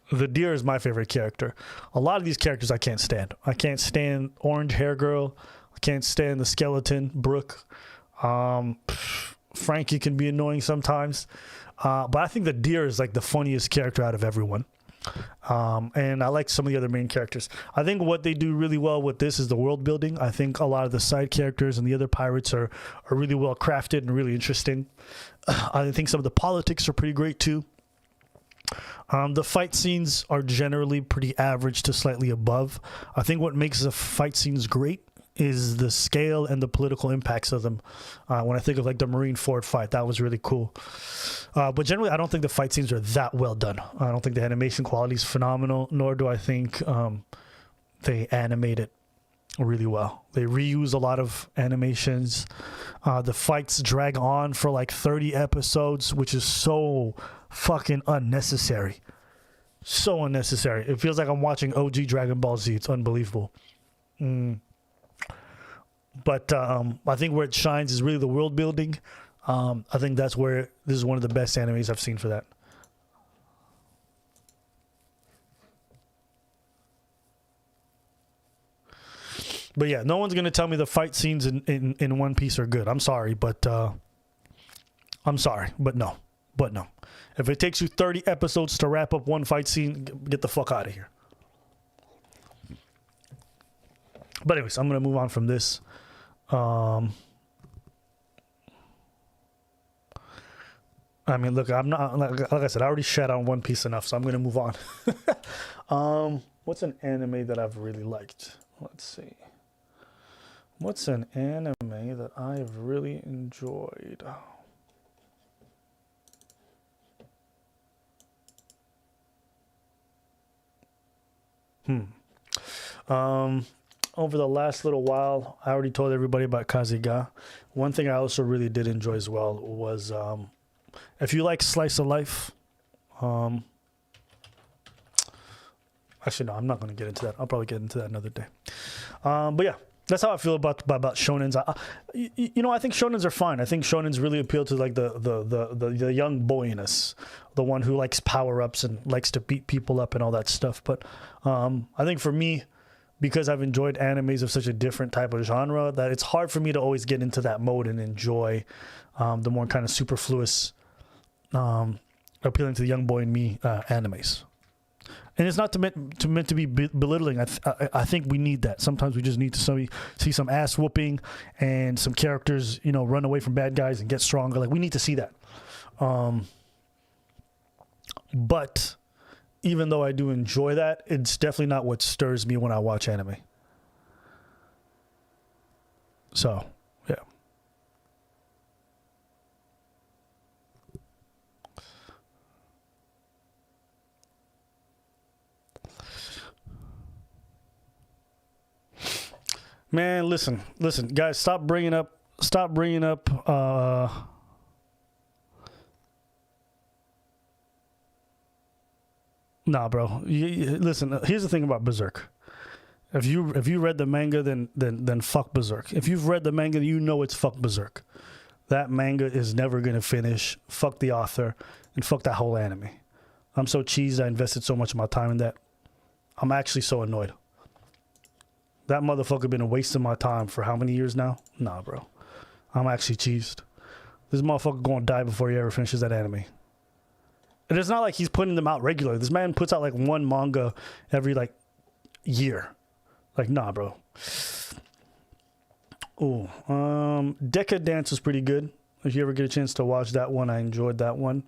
The deer is my favorite character. A lot of these characters I can't stand. I can't stand Orange Hair Girl. I can't stand the skeleton, Brooke. Frankie can be annoying sometimes. But I think the deer is like the funniest character out of everyone. And I like some of the other main characters. I think what they do really well with this is the world building. I think a lot of the side characters and the other pirates are really well crafted and really interesting. I think some of the politics are pretty great too. The fight scenes are generally pretty average to slightly above. I think what makes the fight scenes great is the scale and the political impacts of them. When I think of like the Marineford fight, that was really cool. But generally, I don't think the fight scenes are that well done. I don't think the animation quality is phenomenal, nor do I think they animate it really well. They reuse a lot of animations. The fights drag on for like 30 episodes, which is so fucking unnecessary. So unnecessary. It feels like I'm watching OG Dragon Ball Z. It's unbelievable. But I think where it shines is really the world building. I think that's where this is one of the best animes I've seen for that. But yeah, no one's going to tell me the fight scenes in One Piece are good. I'm sorry, but no. If it takes you 30 episodes to wrap up one fight scene, get the fuck out of here. But anyways, I'm going to move on from this. I mean, look, I'm not, like I said, I already shat on One Piece enough, so I'm going to move on. What's an anime that I've really liked? Let's see. What's an anime that I've really enjoyed? Over the last little while, I already told everybody about Kaziga. One thing I also really did enjoy as well was, if you like slice of life, actually no, I'm not going to get into that. I'll probably get into that another day. But yeah, that's how I feel about shonens. You know, I think shonens are fine. I think shonens really appeal to like the young boyiness, the one who likes power ups and likes to beat people up and all that stuff. But I think for me, because I've enjoyed animes of such a different type of genre, that it's hard for me to always get into that mode and enjoy the more kind of superfluous, appealing to the young boy in me animes. And it's not meant to be belittling. I think we need that. Sometimes we just need to see some ass whooping and some characters, you know, run away from bad guys and get stronger. Like, we need to see that. But even though I do enjoy that, it's definitely not what stirs me when I watch anime. So, yeah. Man, listen, guys, stop bringing up, nah, bro. Listen, here's the thing about Berserk. If you read the manga, then fuck Berserk. If you've read the manga, you know it's fuck Berserk. That manga is never gonna finish. Fuck the author, and fuck that whole anime. I'm so cheesed. I invested so much of my time in that. I'm actually so annoyed. That motherfucker been wasting my time for how many years now? Nah, bro. I'm actually cheesed. This motherfucker gonna die before he ever finishes that anime. And it's not like he's putting them out regularly. This man puts out like one manga every like year. Like, nah, bro. Ooh. Decadence was pretty good. If you ever get a chance to watch that one, I enjoyed that one.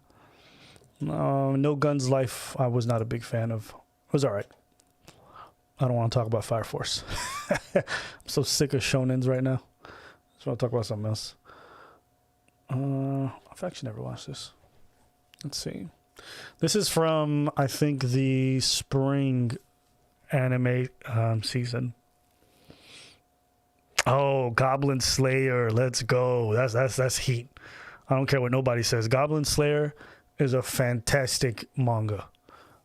No Guns Life, I was not a big fan of. It was alright. I don't want to talk about Fire Force. I'm so sick of shonens right now. I just want to talk about something else. I've actually never watched this. Let's see. This is from, I think, the spring anime season. Oh, Goblin Slayer. Let's go. That's heat. I don't care what nobody says. Goblin Slayer is a fantastic manga.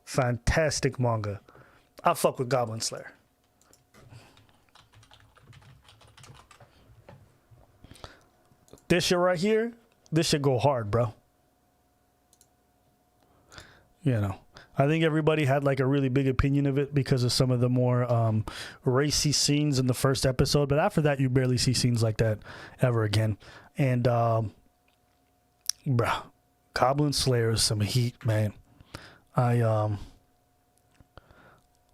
Fantastic manga. I fuck with Goblin Slayer. This shit right here, this shit go hard, bro. You know, I think everybody had like a really big opinion of it because of some of the more racy scenes in the first episode. But after that, you barely see scenes like that ever again. And, bruh, Goblin Slayer is some heat, man.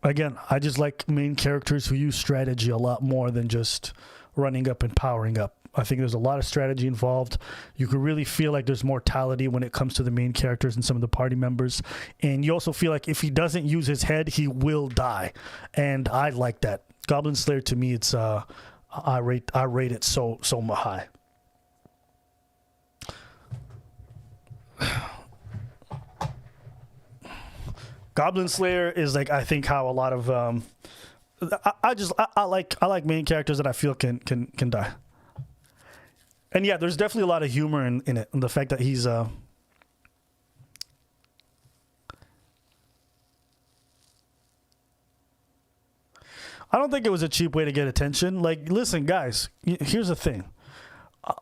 Again, I just like main characters who use strategy a lot more than just running up and powering up. I think there's a lot of strategy involved. You can really feel like there's mortality when it comes to the main characters and some of the party members. And you also feel like if he doesn't use his head, he will die. And I like that. Goblin Slayer, to me, it's I rate it so high. Goblin Slayer is like, I think, how a lot of I like main characters that I feel can die. And yeah, there's definitely a lot of humor in it, and the fact that he's I don't think it was a cheap way to get attention. Like, listen, guys, here's the thing.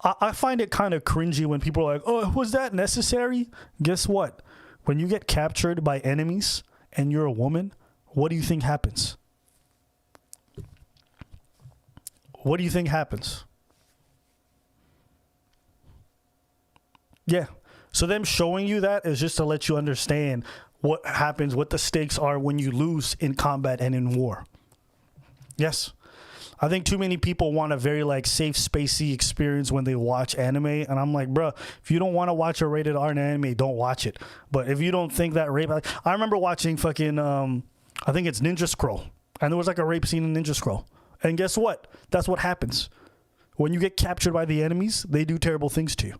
I find it kind of cringy when people are like, "Oh, was that necessary?" Guess what? When you get captured by enemies and you're a woman, what do you think happens? What do you think happens? Yeah. So them showing you that is just to let you understand what happens, what the stakes are when you lose in combat and in war. Yes. I think too many people want a very like safe spacey experience when they watch anime, and I'm like, bro, if you don't want to watch a rated R anime, don't watch it. But if you don't think that rape, I remember watching fucking I think it's Ninja Scroll, and there was like a rape scene in Ninja Scroll, and guess what? That's what happens when you get captured by the enemies. They do terrible things to you.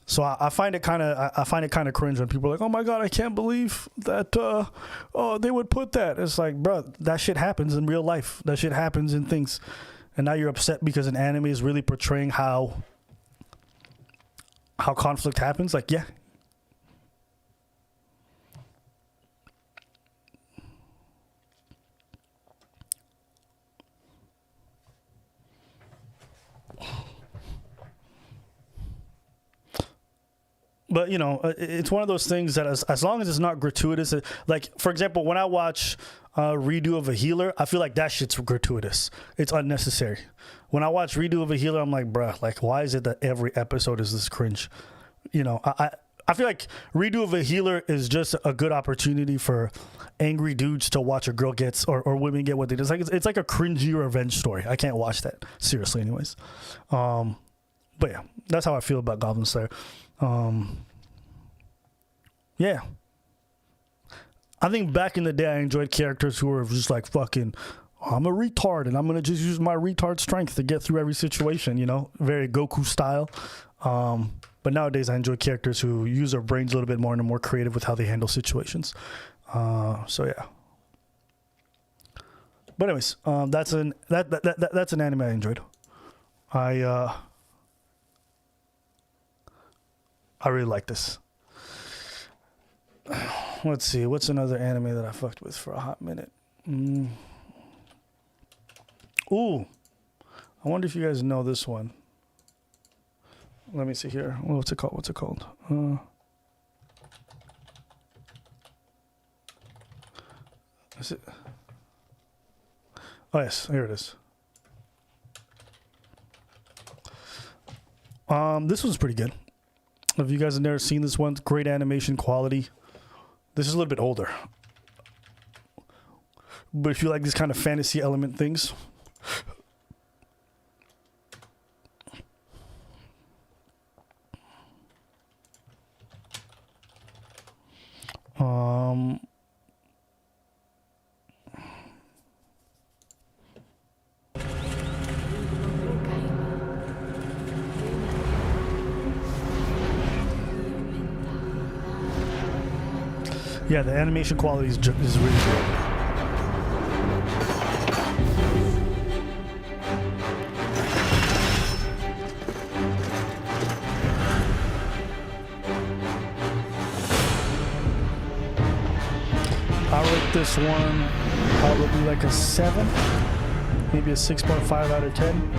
So I find it kind of cringe when people are like, "Oh my god, I can't believe that they would put that." It's like, bro, that shit happens in real life. That shit happens in things, and now you're upset because an anime is really portraying how conflict happens. Like, yeah. But, you know, it's one of those things that as long as it's not gratuitous, like, for example, when I watch Redo of a Healer, I feel like that shit's gratuitous. It's unnecessary. When I watch Redo of a Healer, I'm like, bruh, like, why is it that every episode is this cringe? You know, I feel like redo of a healer is just a good opportunity for angry dudes to watch a girl gets or women get what they do. It's like a cringy revenge story. I can't watch that seriously, anyways. But yeah, that's how I feel about Goblin Slayer. Yeah, I think back in the day I enjoyed characters who were just like fucking, I'm a retard and I'm gonna just use my retard strength to get through every situation. You know, very Goku style. But nowadays I enjoy characters who use their brains a little bit more and are more creative with how they handle situations. So yeah. But anyways, that's an anime I enjoyed. I really like this. Let's see, what's another anime that I fucked with for a hot minute? Ooh, I wonder if you guys know this one. Let me see here. What's it called? Is it? Oh yes, here it is. This one's pretty good. If you guys have never seen this one, great animation quality. This is a little bit older, but if you like these kind of fantasy element things, yeah, the animation quality is really good. I rate this one probably like a 7, maybe a 6.5 out of 10.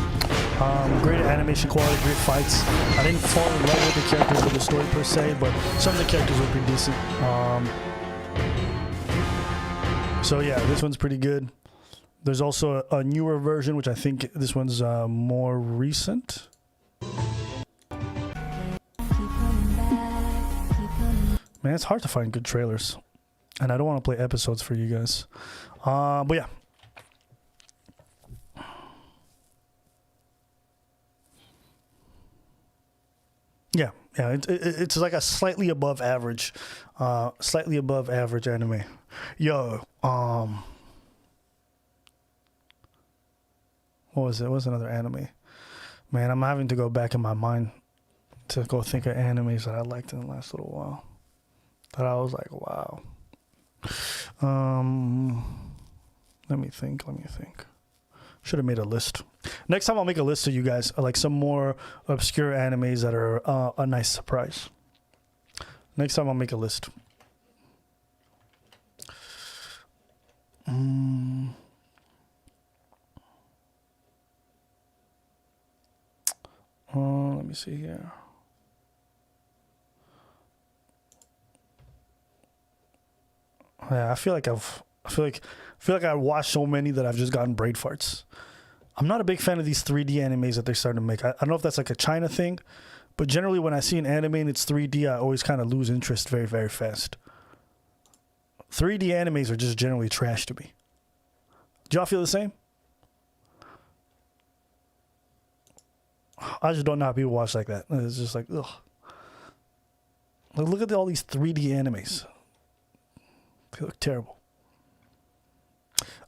Great animation quality, great fights. I didn't fall in love with the characters or the story per se, but some of the characters were pretty decent. So yeah, this one's pretty good. There's also a newer version, which I think this one's more recent. Man, it's hard to find good trailers, and I don't want to play episodes for you guys. But yeah. Yeah, it's like a slightly above average anime. Yo, what was it? What's another anime? Man, I'm having to go back in my mind to go think of animes that I liked in the last little while. That I was like, wow. Let me think. Should have made a list. Next time I'll make a list of you guys, like some more obscure animes that are a nice surprise. Next time I'll make a list. Let me see here. Yeah, I feel like I watched so many that I've just gotten brain farts. I'm not a big fan of these 3D animes that they're starting to make. I don't know if that's like a China thing, but generally when I see an anime and it's 3D, I always kind of lose interest very, very fast. 3D animes are just generally trash to me. Do y'all feel the same? I just don't know how people watch like that. It's just like, ugh. Like, look at all these 3D animes. They look terrible.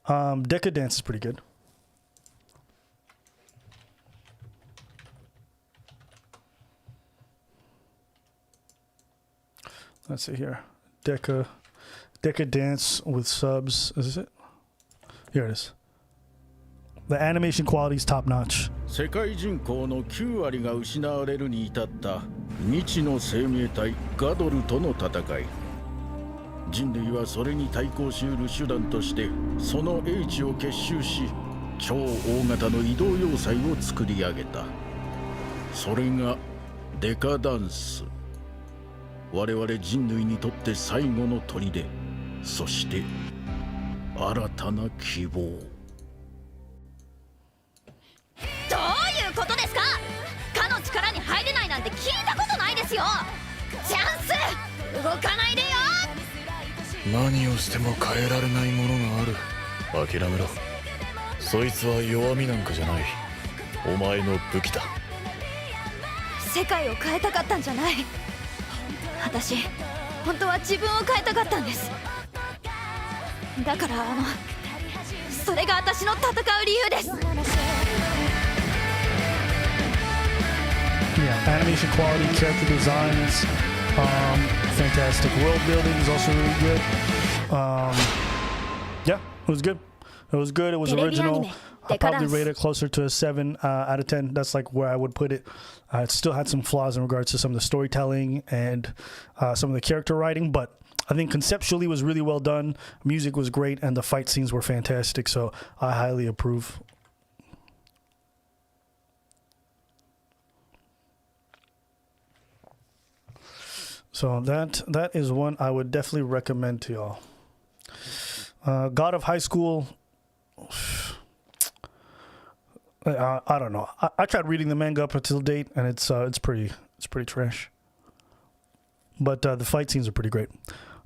Decadence is pretty good. Let's see here. Decadence with subs. Is this it? Here it is. The animation quality is top notch. 世界人口の9割が失われるに至った未知の生命体ガドルとの戦い。人類はそれに対抗しうる手段としてその英知を結集し超大型の移動要塞を作り上げた。それがデカダンス。我々人類にとって最後の砦、そして新たな希望。どういうことですか？かの力に入れないなんて聞いたことないですよ。チャンス動かないでよ。何をしても変えられないものがある。諦めろ。そいつは弱みなんかじゃない。お前の武器だ。世界を変えたかったんじゃない。私本当は自分を変えたかったんです。だからそれが私の戦う理由です。Yeah, animation quality, character designs, fantastic world building is also really good. Yeah, it was good. It was good. It was original. I'd probably rate it closer to a 7 out of 10. That's like where I would put it. It still had some flaws in regards to some of the storytelling and some of the character writing, but I think conceptually it was really well done. Music was great, and the fight scenes were fantastic. So I highly approve. So that is one I would definitely recommend to y'all. God of High School. I don't know. I tried reading the manga up until date, and it's pretty trash. But the fight scenes are pretty great.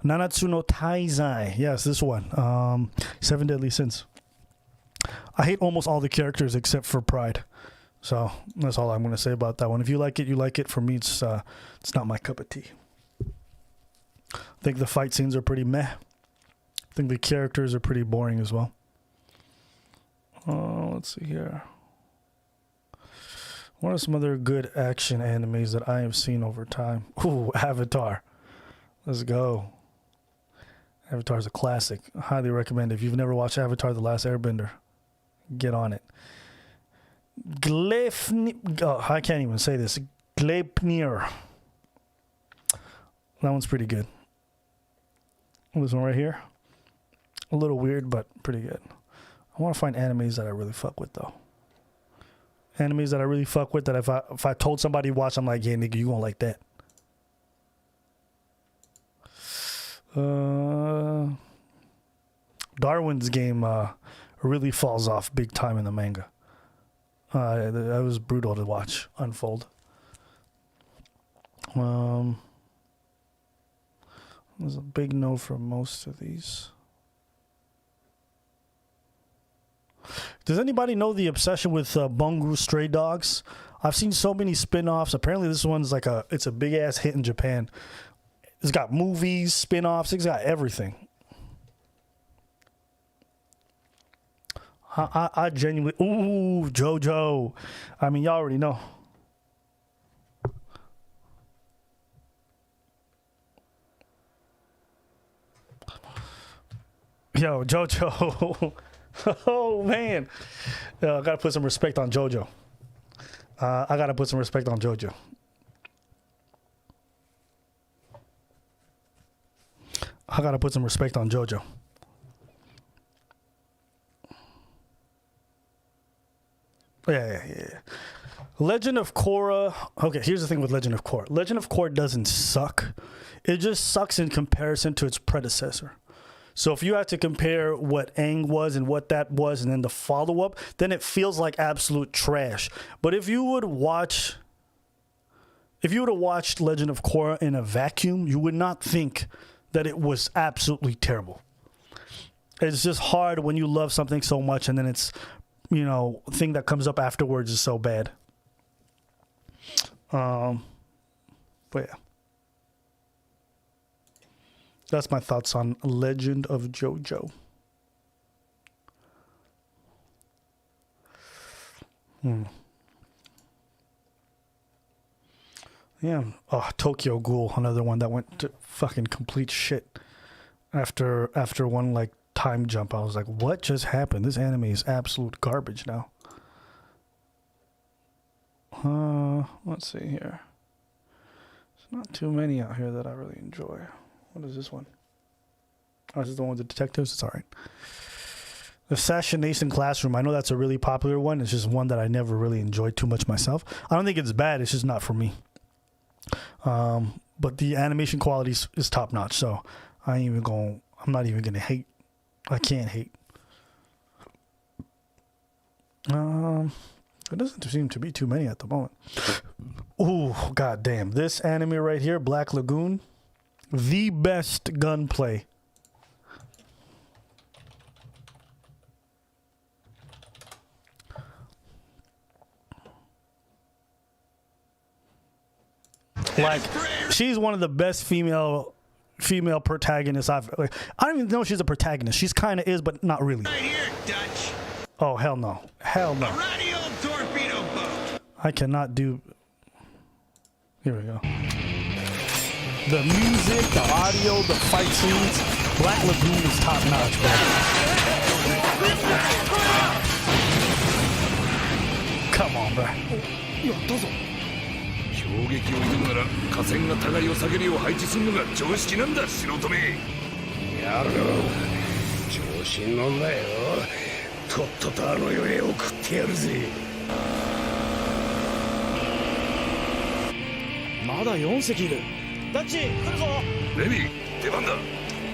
Nanatsu no Taizai. Yes, this one. 7 Deadly Sins. I hate almost all the characters except for Pride. So that's all I'm going to say about that one. If you like it, you like it. For me, it's not my cup of tea. I think the fight scenes are pretty meh. I think the characters are pretty boring as well. Let's see here. What are some other good action animes that I have seen over time? Ooh, Avatar. Let's go. Avatar's a classic. I highly recommend it. If you've never watched Avatar: The Last Airbender, get on it. I can't even say this. Gleipnir. That one's pretty good. This one right here. A little weird, but pretty good. I want to find animes that I really fuck with, though. Animes that I really fuck with, that if I told somebody to watch, I'm like, yeah, nigga, you gonna like that. Darwin's Game really falls off big time in the manga. That was brutal to watch unfold. There's a big no for most of these. Does anybody know the obsession with Bungu Stray Dogs? I've seen so many spin-offs. Apparently this one's like it's a big ass hit in Japan. It's got movies, spin-offs, it's got everything. I genuinely, ooh, JoJo. I mean, y'all already know. Yo, JoJo. Oh, man. I gotta put some respect on JoJo. I gotta put some respect on JoJo. I gotta put some respect on JoJo. Yeah. Legend of Korra. Okay, here's the thing with Legend of Korra. Legend of Korra doesn't suck. It just sucks in comparison to its predecessor. So if you had to compare what Aang was and what that was and then the follow-up, then it feels like absolute trash. But if you would have watched Legend of Korra in a vacuum, you would not think that it was absolutely terrible. It's just hard when you love something so much and then it's, thing that comes up afterwards is so bad. But yeah. That's my thoughts on Legend of JoJo. Yeah. Oh, Tokyo Ghoul, another one that went to fucking complete shit. After one like time jump, I was like, what just happened? This anime is absolute garbage now. Let's see here. There's not too many out here that I really enjoy. What is this one? Oh, this is the one with the detectives? It's alright. The Assassination Classroom. I know that's a really popular one. It's just one that I never really enjoyed too much myself. I don't think it's bad. It's just not for me. But the animation quality is top notch. So I'm not even going to hate. I can't hate. There doesn't seem to be too many at the moment. Ooh, goddamn. This anime right here, Black Lagoon, the best gunplay. Like, she's one of the best female protagonists I've. Like, I don't even know if she's a protagonist. She's kind of is, but not really. Right here, Dutch. Oh, hell no. Hell no. A ratty old torpedo boat. I cannot do. Here we go. The music, the audio, the fight scenes. Black Lagoon is top notch, bro. Come on, bro. 攻撃を挑むなら河川が互いを下げるよう配置するのが常識なんだ素人めやろ調子に乗んなよとっととあの世へ送ってやるぜまだ4隻いるダッチ来るぞレビー出番だト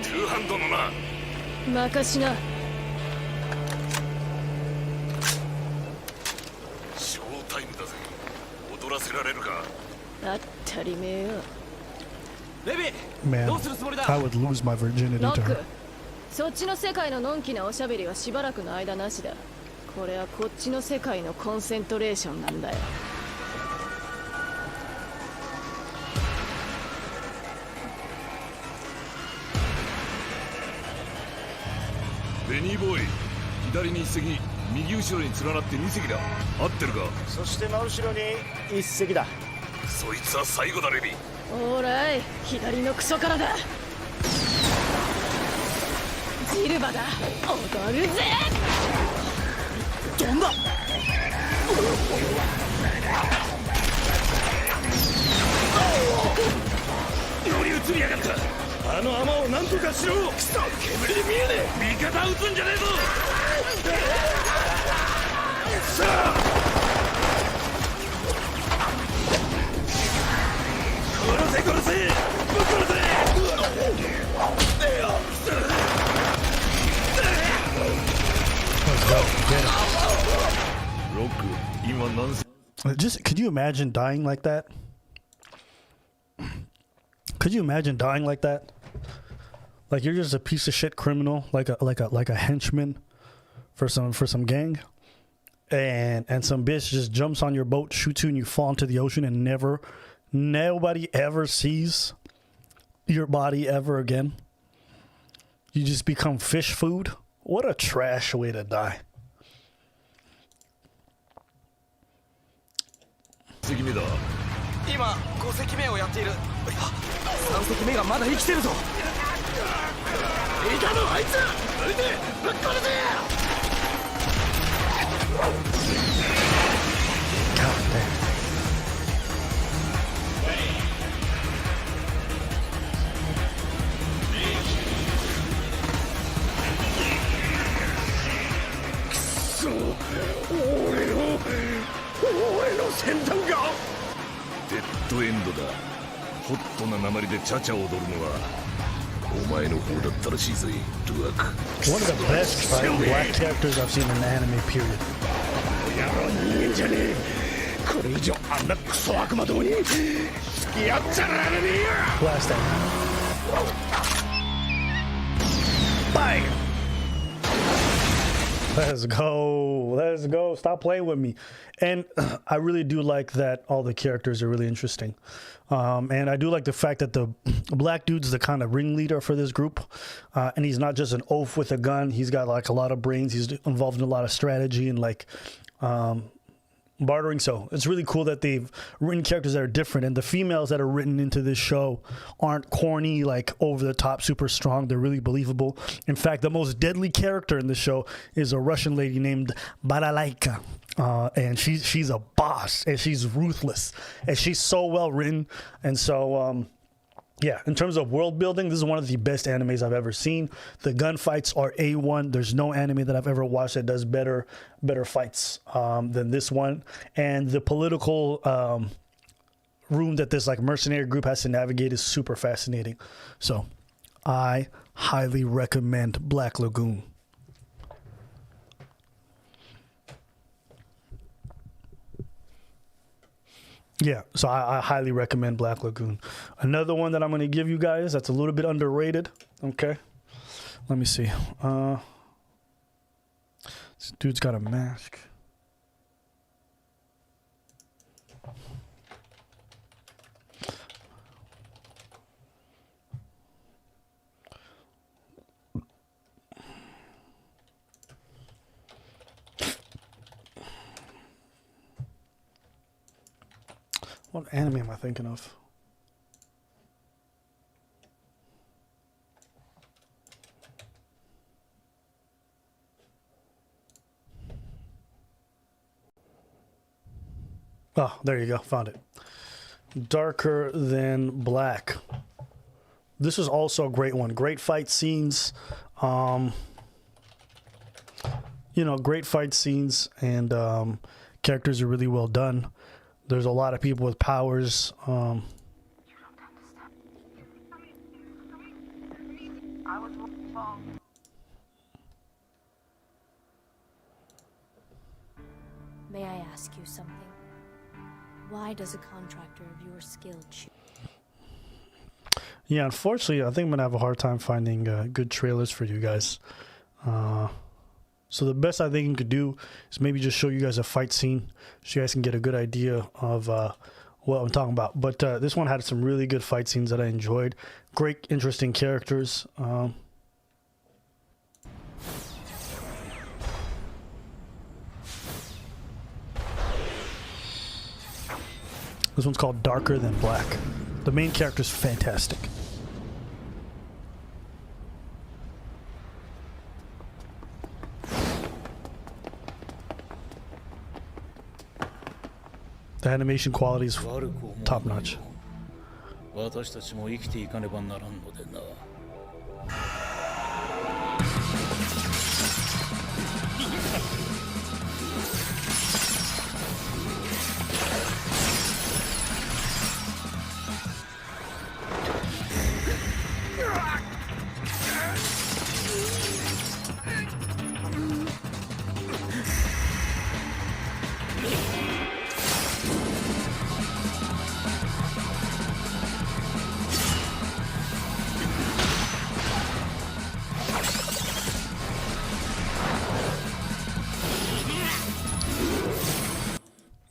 ゥーハンドのな任しなショータイムだぜ踊らせられるか当たり前よレビ Man, どうするつもりだ I would lose my virginity ロ to ック her. そっちの世界ののんきなおしゃべりはしばらくの間なしだこれはこっちの世界のコンセントレーションなんだよベニーボーイ左に1隻右後ろに連なって2隻だ合ってるかそして真後ろに1隻だそいつは最後だレビーオーライ左のクソからだジルバだ踊るぜ飛んだ乗り移りやがったあの雨を何とかしろクソ煙で見えねえ味方撃つんじゃねえぞさあ殺せ殺せぶっ殺せロック今何歳 Just, could you imagine dying like that? Could you imagine dying like that? Like you're just a piece of shit criminal, like a henchman for some gang, and some bitch just jumps on your boat, shoots you, and you fall into the ocean, and nobody ever sees your body ever again. You just become fish food. What a trash way to die. 次目だ今5隻目をやっているいや3隻目がまだ生きてるぞいたのあいつ撃てぶっ殺せ God damn.俺の先端がデッドエンドだホットな鉛でチャチャ踊るのはお前の方だったらしいぜルアク One of the best black characters I've seen in the anime period. 野郎人間じゃねえこれ以上あんなクソ悪魔どもに付き合っちゃられねえよ Blast that. Bang! Let's go. Let's go. Stop playing with me. And I really do like that all the characters are really interesting. And I do like the fact that the black dude's the kind of ringleader for this group. And he's not just an oaf with a gun. He's got like a lot of brains. He's involved in a lot of strategy and like bartering. So it's really cool that they've written characters that are different. And the females that are written into this show aren't corny, like over the top, super strong. They're really believable. In fact, the most deadly character in the show is a Russian lady named Balalaika. And she's a boss and she's ruthless and she's so well written. And so, yeah, in terms of world building, this is one of the best animes I've ever seen. The gunfights are A1. There's no anime that I've ever watched that does better fights than this one. And the political room that this like mercenary group has to navigate is super fascinating. So I highly recommend Black Lagoon. Yeah, so I highly recommend Black Lagoon. Another one that I'm going to give you guys that's a little bit underrated. Okay, let me see. This dude's got a mask. What anime am I thinking of? Oh, there you go. Found it. Darker Than Black. This is also a great one. Great fight scenes. You know, great fight scenes, and characters are really well done. There's a lot of people with powers. May I ask you something? Why does a contractor of your skill choose? Yeah, unfortunately, I think I'm gonna have a hard time finding good trailers for you guys. So the best I think I could do is maybe just show you guys a fight scene, so you guys can get a good idea of what I'm talking about. But this one had some really good fight scenes that I enjoyed. Great, interesting characters. This one's called Darker Than Black. The main character's fantastic. The animation quality is top notch. 私たちも生きていかねばならんのでな。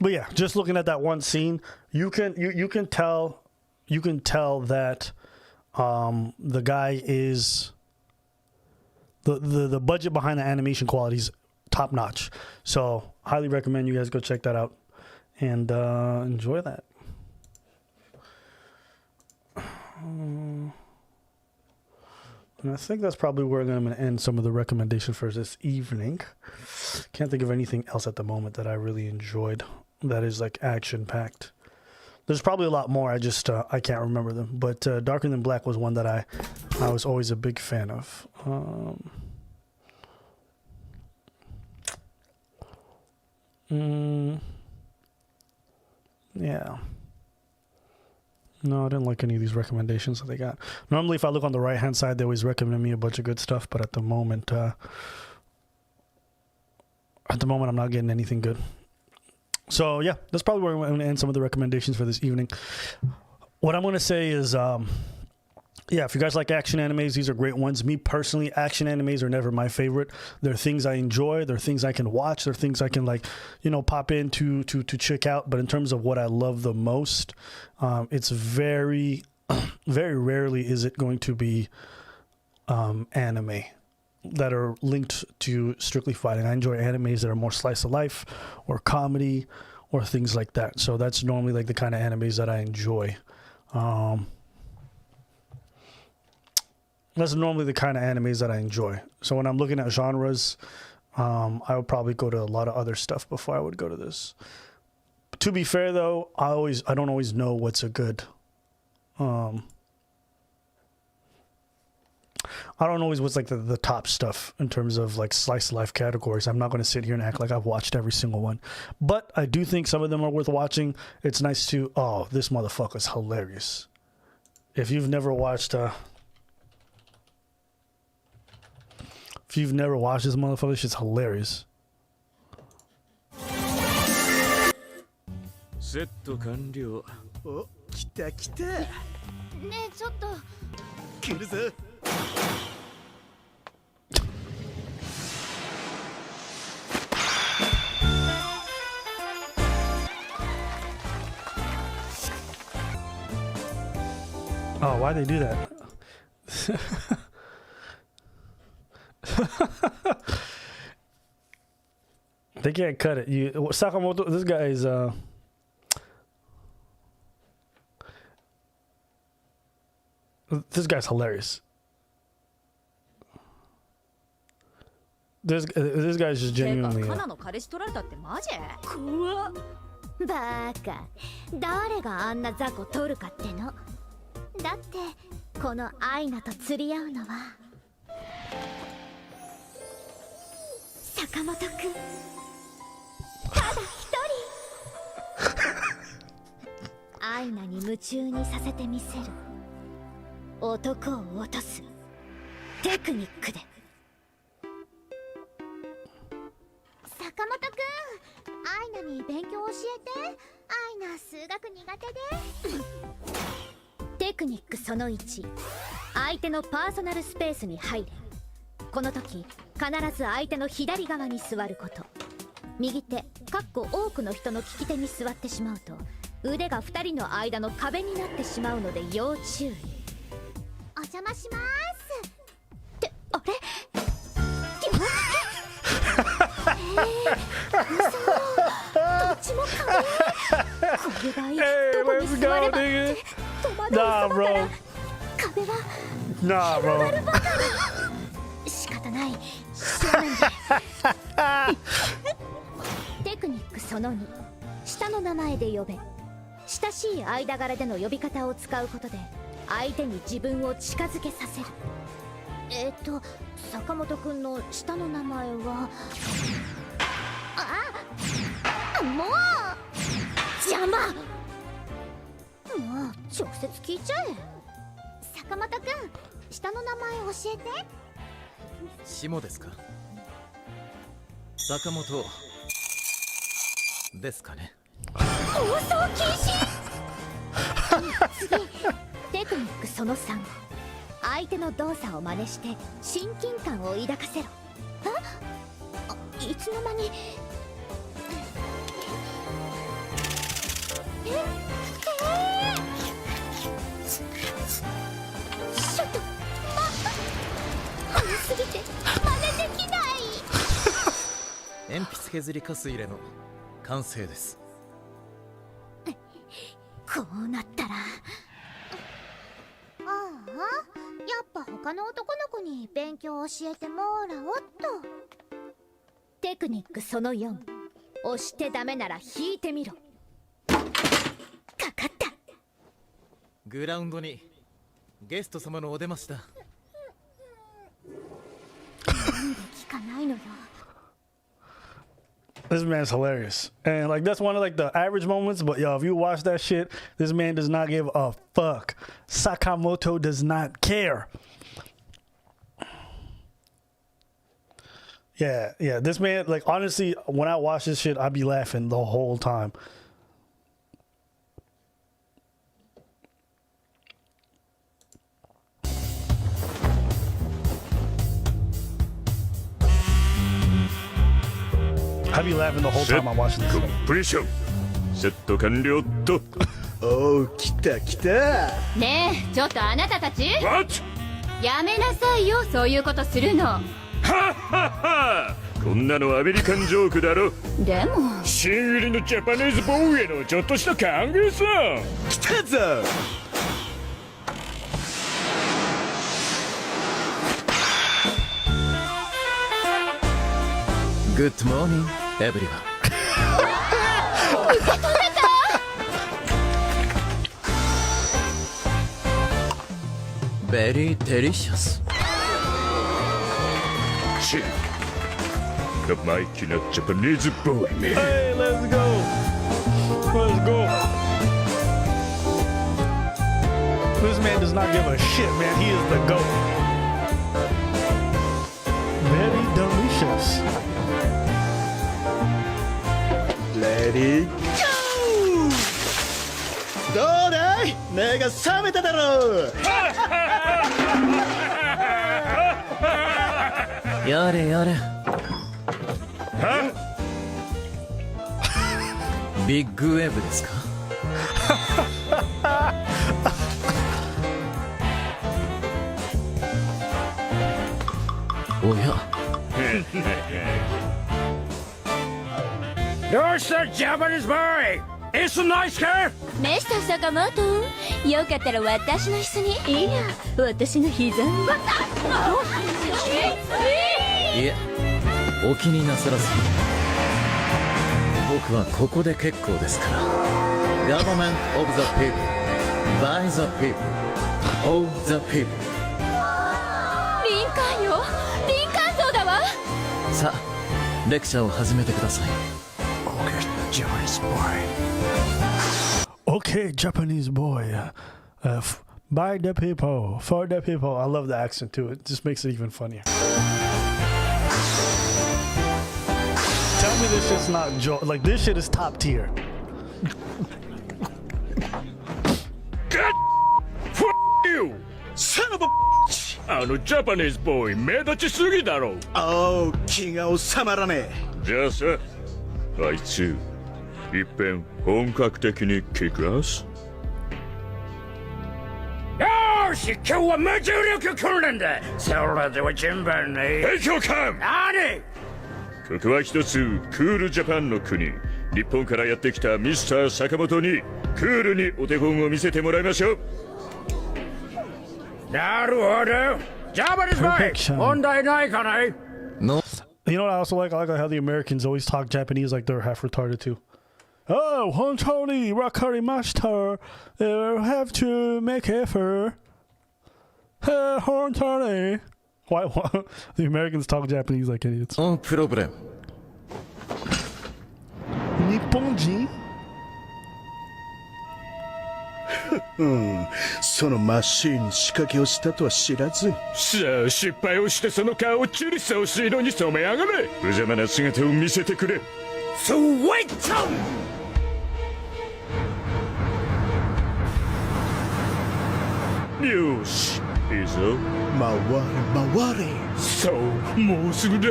But yeah, just looking at that one scene, you can tell that the guy is the budget behind the animation quality is top notch. So highly recommend you guys go check that out and enjoy that. And I think that's probably where I'm going to end some of the recommendations for this evening. Can't think of anything else at the moment that I really enjoyed that is like action packed. There's probably a lot more. I just I can't remember them. But Darker Than Black was one that I was always a big fan of. Yeah. No, I didn't like any of these recommendations that they got. Normally, if I look on the right-hand side, they always recommend me a bunch of good stuff. But at the moment, I'm not getting anything good. So, yeah, that's probably where I'm going to end some of the recommendations for this evening. What I'm going to say is, yeah, if you guys like action animes, these are great ones. Me personally, action animes are never my favorite. They're things I enjoy. They're things I can watch. They're things I can, like, you know, pop in to check out. But in terms of what I love the most, it's very, very rarely is it going to be anime that are linked to strictly fighting. I enjoy animes that are more slice of life or comedy or things like that. So that's normally like the kind of animes that I enjoy. That's normally the kind of animes that I enjoy. So when I'm looking at genres, I would probably go to a lot of other stuff before I would go to this. But to be fair, though, I don't always know what's a good. I don't always what's like the top stuff in terms of like slice of life categories. I'm not going to sit here and act like I've watched every single one, but I do think some of them are worth watching. It's nice to this motherfucker's hilarious. If you've never watched this motherfucker, shit's hilarious. セット完了。お、来た来た。ねえちょっと来るぞ。Oh, why'd they do that? They can't cut it. You Sakamoto, this guy is this guy's hilarious. This guy's just genuinely カナの彼氏取られたってマジ？怖っ。バカ、誰があんな雑魚取るかっての。だってこのアイナと釣り合うのは坂本くんただ一人。アイナに夢中にさせてみせる男を落とすテクニックで。坂本くん、アイナに勉強教えて。アイナ数学苦手で。テクニックその1、相手のパーソナルスペースに入れ。この時必ず相手の左側に座ること。右手多くの人の利き手に座ってしまうと腕が2人の間の壁になってしまうので要注意。お邪魔しますってあれ嘘、どっちも壁。これがいい。どこに座ればって戸惑いそうだから壁は広がるばかり。仕方ない、正面で。テクニックその2、下の名前で呼べ。親しい間柄での呼び方を使うことで相手に自分を近づけさせる。坂本くんの下の名前はもう邪魔。もう直接聞いちゃえ。坂本くん、下の名前教えて。下ですか？坂本ですかね。放送禁止。次、テクニックその3、相手の動作を真似して親近感を抱かせろ。いつの間に。ちょっと早すぎて真似できない。鉛筆削りカス入れの完成です。こうなったらやっぱ他の男の子に勉強を教えてもらおっと。テクニックその4、押してダメなら引いてみろ。かかった。グラウンドにゲスト様のお出ましだ。なんで聞かないのよ。This man's hilarious. And like that's one of like the average moments, but yo, if you watch that shit, this man does not give a fuck. Sakamoto does not care. Yeah, this man, like honestly, when I watch this shit, I be laughing the whole time. I be laughing the whole time I'm watching this. Completion. セット完了と。おう、来た来た。ねえちょっとあなたたち What? やめなさいよ、そういうことするの。はっはっは。こんなのアメリカンジョークだろ。でも新入りのジャパニーズボーイへのちょっとした歓迎さ。来たぞ。Good morning, everyone. 受け取れた。Very delicious. チェ生意気なジャパニーズボーイめ。Hey, let's go. Let's go. This man does not give a shit, man. He is the GOAT. Very delicious. Let it go. 目が覚めただろう。やれやれ。ビッグウェーブですか？おや。どうしたジャパニーズボーイ。It's nice car. ミスター坂本、よかったら私の椅子に。いや、私の膝に。いえ、お気になさらず。僕はここで結構ですから。Government of the people, by the people, of the people。リンカーンよ、リンカーン像だわ。さあ、レクチャーを始めてください。Okay, Japanese boy. By the people, for the people. I love the accent too. It just makes it even funnier. Tell me this shit's not like this shit is top tier. God, f you, son of a bitch. ジャパニーズボーイ目立ちすぎだろ。おお、気が収まらねえ。じゃあさ、あいついっぺん本格的にキックアス。よーし、今日は無重力訓練だ。それでは順番に。兵長官。何？ここは一つクールジャパンの国。日本からやってきたミスター坂本にクールにお手本を見せてもらいましょう。なるほど。ジャパニーズボーイ、問題ないかね？ No. You know what I also like? I like how the Americans always talk Japanese like they're half retarded too. Oh, Hontoni, Rakari Master, have to make effort. Hontoni. Why? The Americans talk Japanese like idiots. No problem. Nipponji? そのマシーンに仕掛けをしたとは知らず。さあ、失敗をしてその顔をチュリソーシ色に染め上がれ。無邪魔な姿を見せてくれ。スウェット。よし、いいぞ。回れ回れ。そう、もうすぐだ。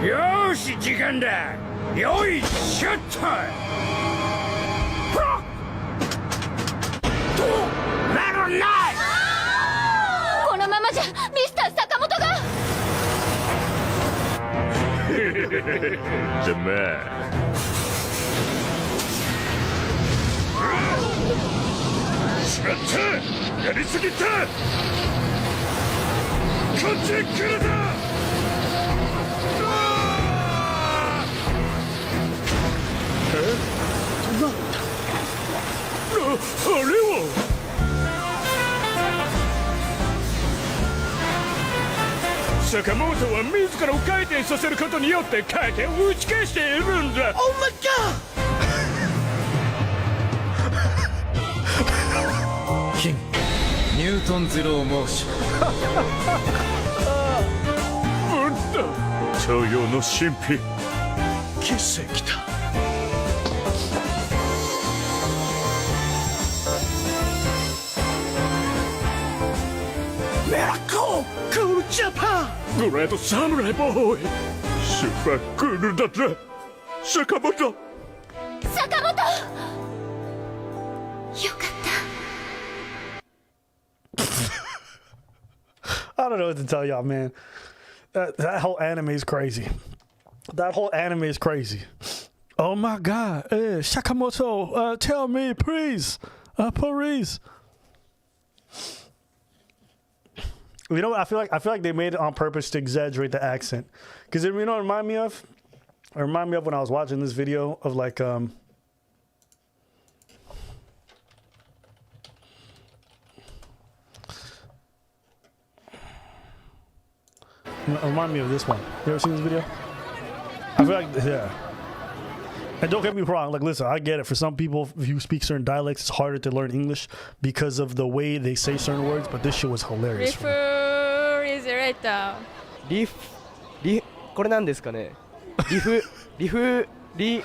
よし、時間だ。よいしょっと。このままじゃミスター坂本が。ざましまった、やりすぎた。こっち来るな。あれは坂本は自らを回転させることによって回転を打ち消しているんだ。Oh my god! キングニュートンゼローモーション。東洋の神秘奇跡だ。メラコークールジャパン。グレートサムライボーイ。スーパークールだった坂本。坂本、よかった。I don't know what to tell y'all, man. That whole anime is crazy. That whole anime is crazy. Oh my god. Sakamoto, tell me, please. Please. You know what? I feel like they made it on purpose to exaggerate the accent. Because you know what it remind me of? It remind me of when I was watching this video of like it remind me of this one. You ever seen this video? I feel like, yeah. And don't get me wrong, like listen, I get it. For some people who speak certain dialects, it's harder to learn English because of the way they say certain words, but this shit was hilarious. Refrigerator. これなんですかね。リフリ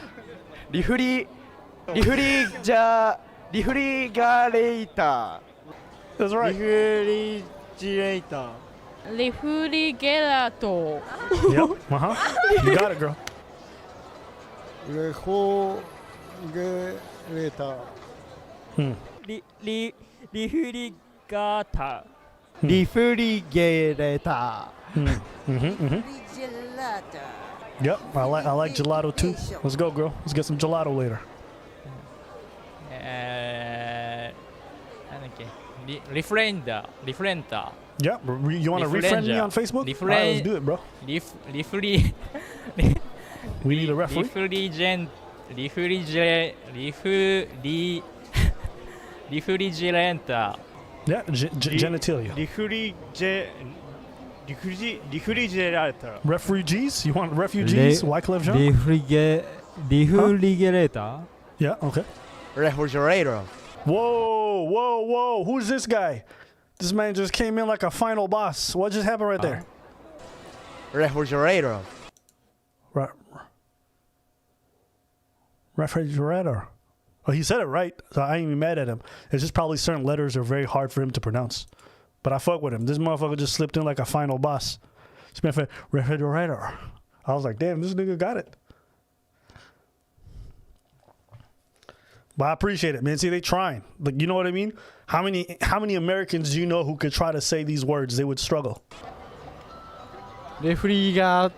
ジャリフリガレーター。 That's right. リフリジレーター。リフリゲラト。Yep. You got it, girl. レホゲレーター。リフリガタ。リフリゲレーター。Yep. I like gelato too. Let's go, girl. Let's get some gelato later. なんだっけリフレンター。 Yep. You want to refriend me on Facebook? All right, let's do it, bro. リフリ We need a referee. リフリジレンター。 Yeah, genitalia. リフリジェラーター。 Refugees? You want refugees? Wyclef Jean? リフリゲレーター。 Yeah, okay. Refrigerator. Whoa. Who's this guy? This man just came in like a final boss. What just happened right there? Refrigerator. Refrigerator. Oh, he said it right, so I ain't even mad at him. It's just probably certain letters are very hard for him to pronounce. But I fuck with him. This motherfucker just slipped in like a final boss. This man said, refrigerator. I was like, damn, this nigga got it. But I appreciate it, man. See, they trying. Like, you know what I mean? How many Americans do you know who could try to say these words? They would struggle. Refrigerator.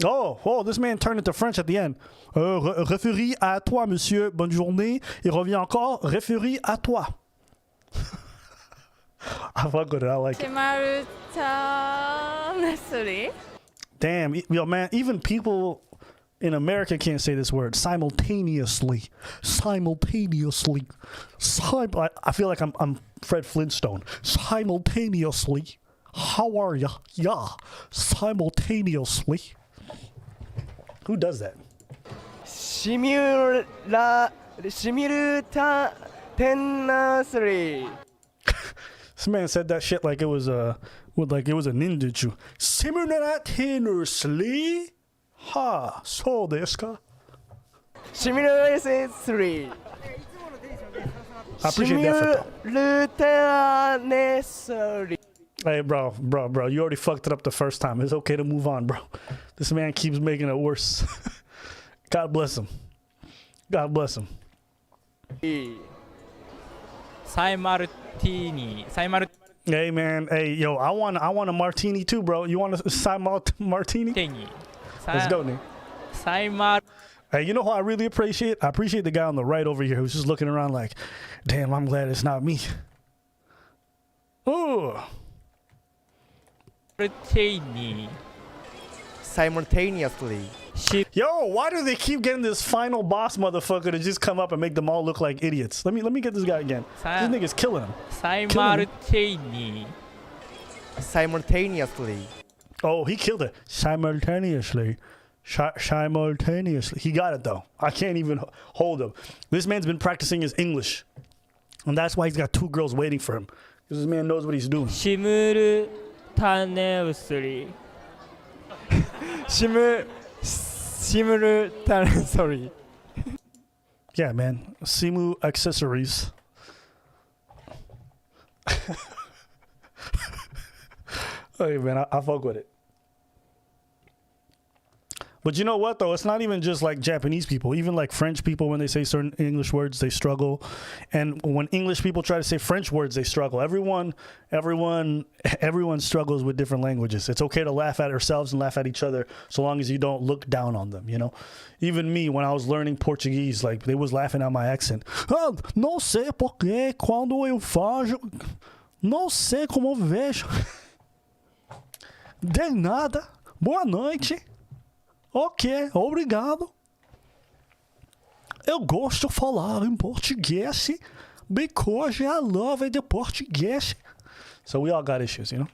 Oh, this man turned into French at the end. Référie à toi, monsieur. Bonne journée. Il revient encore. Référie à toi. I fuck with it. I like it. Damn, yo, man. Even people in America can't say this word. Simultaneously. I feel like I'm Fred Flintstone. Simultaneously. How are ya? Yeah. Simultaneously. Who does that? Simultaneously. This man said that shit like it was a ninjutsu. Simultaneously. Ha, so desu ka? Simultaneously. I appreciate the effort, Simultaneously. Hey, bro, you already fucked it up the first time. It's okay to move on, bro. This man keeps making it worse. God bless him. Martini. Hey, man. Hey, yo, I want a martini too, bro. You want a martini? Let's go, Nick. Hey, you know who I really appreciate? I appreciate the guy on the right over here who's just looking around like, damn, I'm glad it's not me. Ooh. Simultaneously. Yo, why do they keep getting this final boss motherfucker to just come up and make them all look like idiots? Let me get this guy again. This nigga's killing him. Simultaneously. Oh, he killed it. Simultaneously. He got it though. I can't even hold him. This man's been practicing his English. And that's why he's got 2 girls waiting for him. Because this man knows what he's doing. Simultaneously. Simultaneously. Yeah, man. Simu accessories. Hey, man, I fuck with it. But you know what, though? It's not even just like Japanese people. Even like French people, when they say certain English words, they struggle. And when English people try to say French words, they struggle. Everyone struggles with different languages. It's okay to laugh at ourselves and laugh at each other so long as you don't look down on them, you know? Even me, when I was learning Portuguese, like, they was laughing at my accent. Ah, não sei porque quando eu faço... Não sei como vejo. De nada. Boa noite. Ok, obrigado. Eu gosto de falar em português because I love the Portuguese. So we all got issues, you know?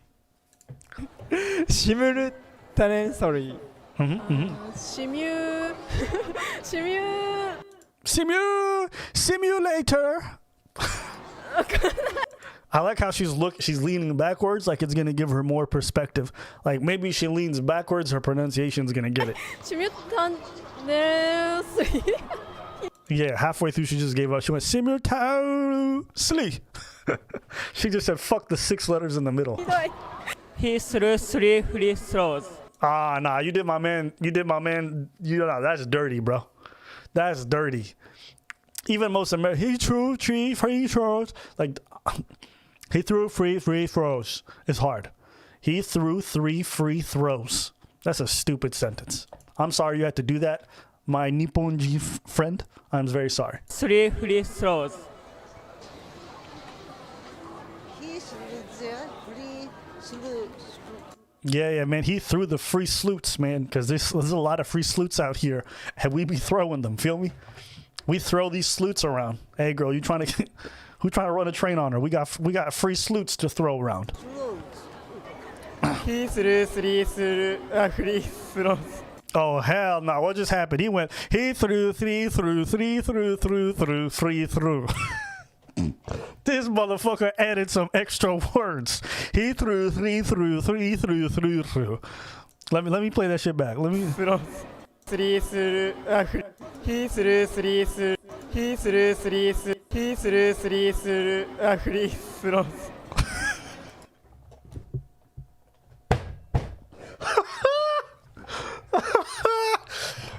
Simultaneously. Simulator. I like how she's leaning backwards, like it's gonna give her more perspective. Like maybe she leans backwards, her pronunciation's gonna get it. Yeah, halfway through she just gave up. She went simultaneously. She just said fuck the 6 letters in the middle. He threw 3 free throws. Ah, nah, you did my man. You know, that's dirty, bro. That's dirty. Even most American, he threw 3 free throws. Like, he threw 3 free throws. It's hard. He threw 3 free throws. That's a stupid sentence. I'm sorry you had to do that. My Nipponji friend, I'm very sorry. 3 free throws. Yeah, man. He threw the free sleuts, man, because there's a lot of free sleuts out here, and we be throwing them. Feel me? We throw these sleuts around. Hey, girl, who trying to run a train on her? We got free sleuts to throw around. He threw 3 free throws. Oh hell no! What just happened? He threw 3 through. This motherfucker added some extra words. He threw 3 through. Let me play that shit back. Let me. 3 through. He threw 3 through. He threw 3 through. He threw 3 through free throws.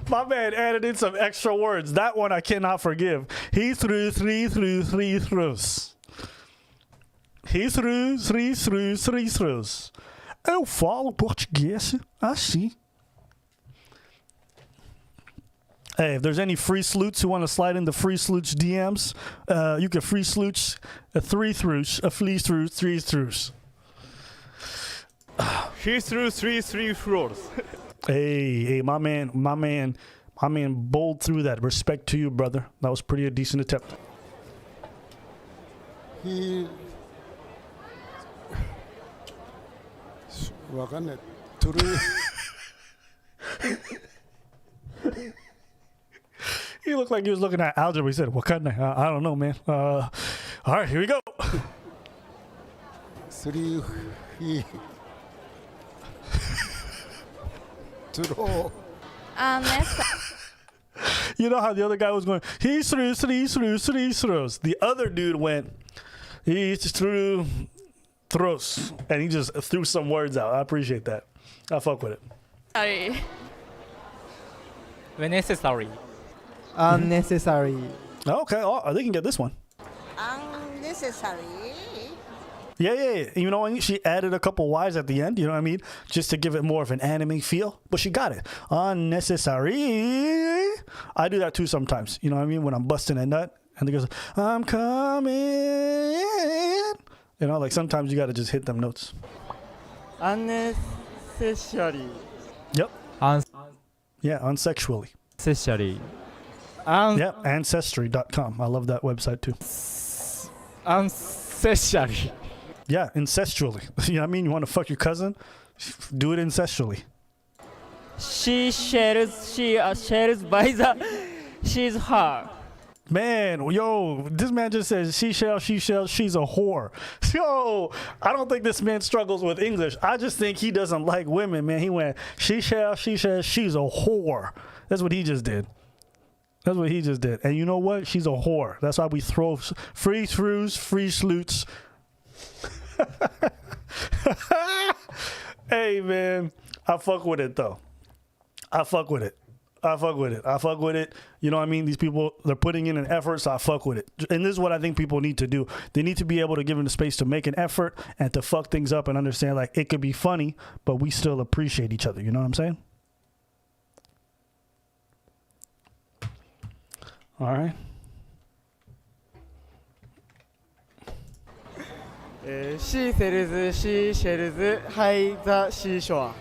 My man added in some extra words. That one I cannot forgive. He threw 3 throws. He threw 3 throws. Eu falo português assim. Hey, if there's any free sleuts who want to slide into free sleuts DMs, you can free sleuts 3 throughs, a flea through 3 throughs. He threw 3 throws. Hey, my man bowled through that. Respect to you, brother. That was pretty a decent attempt. He He looked like he was looking at algebra. He said, "Wakanda." I don't know, man. All right, here we go. 3 throw. You know how the other guy was going, he threw 3 throws. The other dude went, he threw throws. And he just threw some words out. I appreciate that. I fuck with it. Sorry. When necessary. Unnecessary. Okay, they can get this one. Unnecessary. Yeah. You know, she added a couple Y's at the end, you know what I mean? Just to give it more of an anime feel. But she got it. Unnecessary. I do that too sometimes. You know what I mean? When I'm busting a nut and it goes, I'm coming. You know, like sometimes you got to just hit them notes. Unnecessary. Yep. Yeah, unsexually. Unnecessary. Yep, Ancestry.com. I love that website too. Ancestry. Yeah, incestually. You know what I mean? You want to fuck your cousin? Do it incestually. She shares by she's her. Man, yo, this man just says she shall, she's a whore. Yo, I don't think this man struggles with English. I just think he doesn't like women, man. He went, she shall, she's a whore. That's what he just did. And you know what? She's a whore. That's why we throw free throughs, free sleuts. Hey, man. I fuck with it, though. I fuck with it. You know what I mean? These people, they're putting in an effort, so I fuck with it. And this is what I think people need to do. They need to be able to give them the space to make an effort and to fuck things up and understand, like, it could be funny, but we still appreciate each other. You know what I'm saying? All right. She shells high the seashore.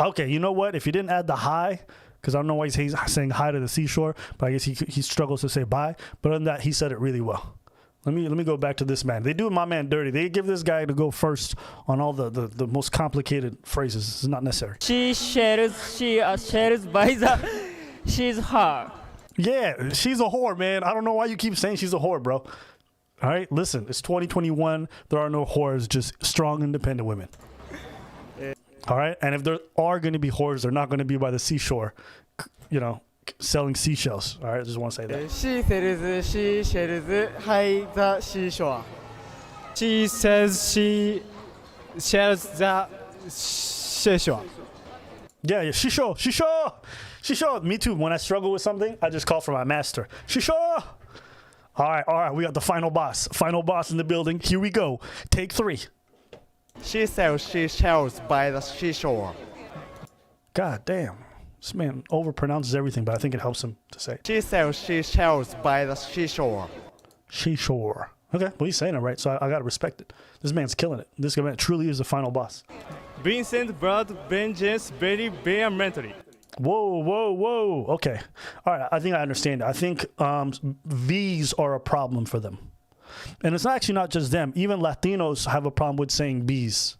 Okay, you know what? If you didn't add the hi, because I don't know why he's saying hi to the seashore, but I guess he struggles to say bye. But other than that, he said it really well. Let me go back to this man. They do my man dirty. They give this guy to go first on all the most complicated phrases. It's not necessary. She shells by she's her. Yeah, she's a whore, man. I don't know why you keep saying she's a whore, bro. All right, listen, it's 2021. There are no whores, just strong, independent women. All right, and if there are going to be whores, they're not going to be by the seashore, you know, selling seashells. All right, I just want to say that. She sells seashells by the seashore. She says she sells the seashore. Yeah, Shisho. Me too. When I struggle with something, I just call for my master. Shisho. All right. We got the final boss. Final boss in the building. Here we go. Take 3. She sells seashells by the seashore. God damn. This man overpronounces everything, but I think it helps him to say it. She sells seashells by the seashore. Seashore. Okay, well, he's saying it right, so I gotta respect it. This man's killing it. This man truly is the final boss. Vincent brought vengeance very vehemently. Whoa. Okay. All right, I think I understand it. I think V's are a problem for them. And it's actually not just them. Even Latinos have a problem with saying B's.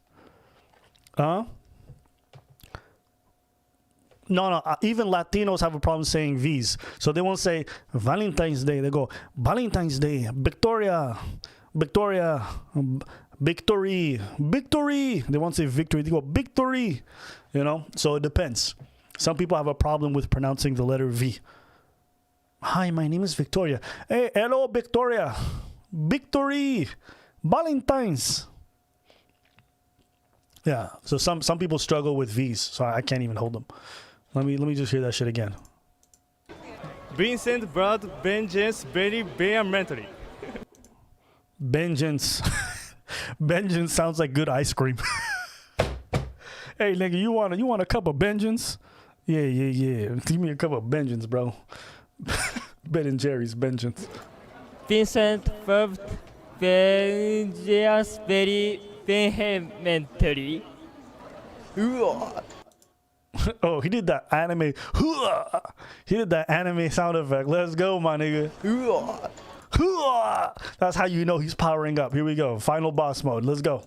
No. Even Latinos have a problem saying V's. So they won't say Valentine's Day. They go Valentine's Day, Victoria, victory. They won't say victory. They go victory. You know? So it depends. Some people have a problem with pronouncing the letter V. Hi, my name is Victoria. Hey, hello, Victoria. Victory. Valentine's. Yeah. So some people struggle with V's. So I can't even hold them. Let me just hear that shit again. Vincent brought vengeance very vehemently. Vengeance. Vengeance sounds like good ice cream. Hey, nigga, you want a cup of vengeance? Yeah. Give me a cup of vengeance, bro. Ben & Jerry's vengeance. Vincent brought vengeance very vehemently. Oh, he did that anime. He did that anime sound effect. Let's go, my nigga. That's how you know he's powering up. Here we go. Final boss mode. Let's go.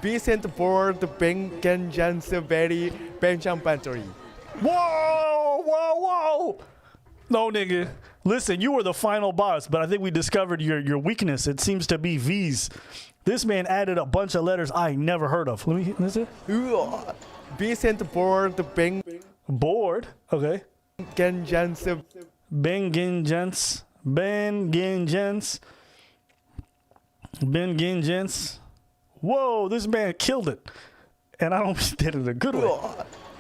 Vincent brought vengeance very vehemently. Whoa. No, nigga. Listen, you were the final boss, but I think we discovered your weakness. It seems to be V's. This man added a bunch of letters I never heard of. Let me listen. Vincent board. Board? Okay. Vengeance. Whoa, this man killed it. And I don't did it in a good way.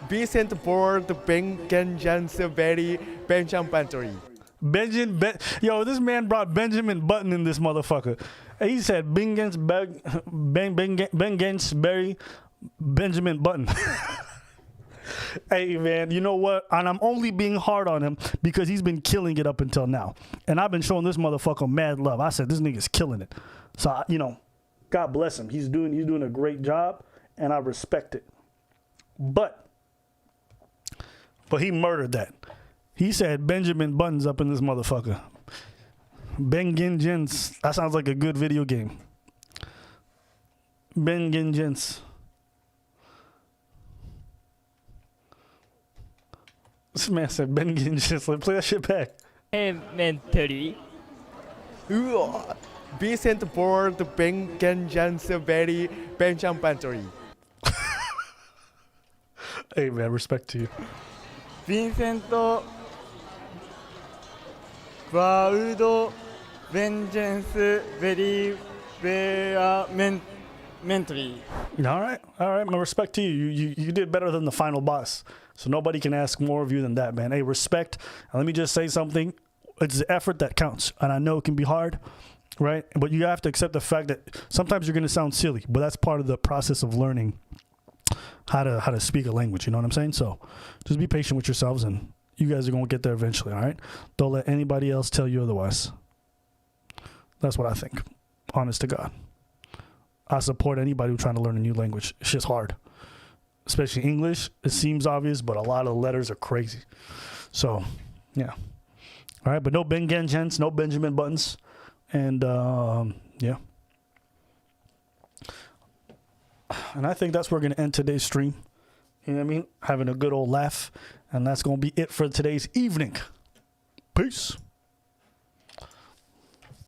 Vincent board vengeance very vehemently. Yo, this man brought Benjamin Button in this motherfucker. He said Benjamin Button. Hey, man, you know what? And I'm only being hard on him because he's been killing it up until now. And I've been showing this motherfucker mad love. I said, this nigga's killing it. So, God bless him. He's doing a great job, and I respect it. But he murdered that. He said Benjamin Button's up in this motherfucker. Benginjins. That sounds like a good video game. Benginjins. This man said Benginjins. Let's play that shit back. Mentally. Vincent board vengeance very vehemently. Hey, man, respect to you. Vincent vowed vengeance very vehemently. All right. My respect to you. You did better than the final boss. So nobody can ask more of you than that, man. Hey, respect. And let me just say something. It's the effort that counts. And I know it can be hard, right? But you have to accept the fact that sometimes you're going to sound silly, but that's part of the process of learning how to speak a language. You know what I'm saying? So just be patient with yourselves, and you guys are going to get there eventually, all right? Don't let anybody else tell you otherwise. That's what I think. Honest to God. I support anybody who's trying to learn a new language. It's just hard. Especially English. It seems obvious, but a lot of the letters are crazy. So, yeah. All right, but no Bengenjens, no Benjamin Buttons. And, yeah. And I think that's where we're going to end today's stream. You know what I mean? Having a good old laugh. And that's going to be it for today's evening. Peace.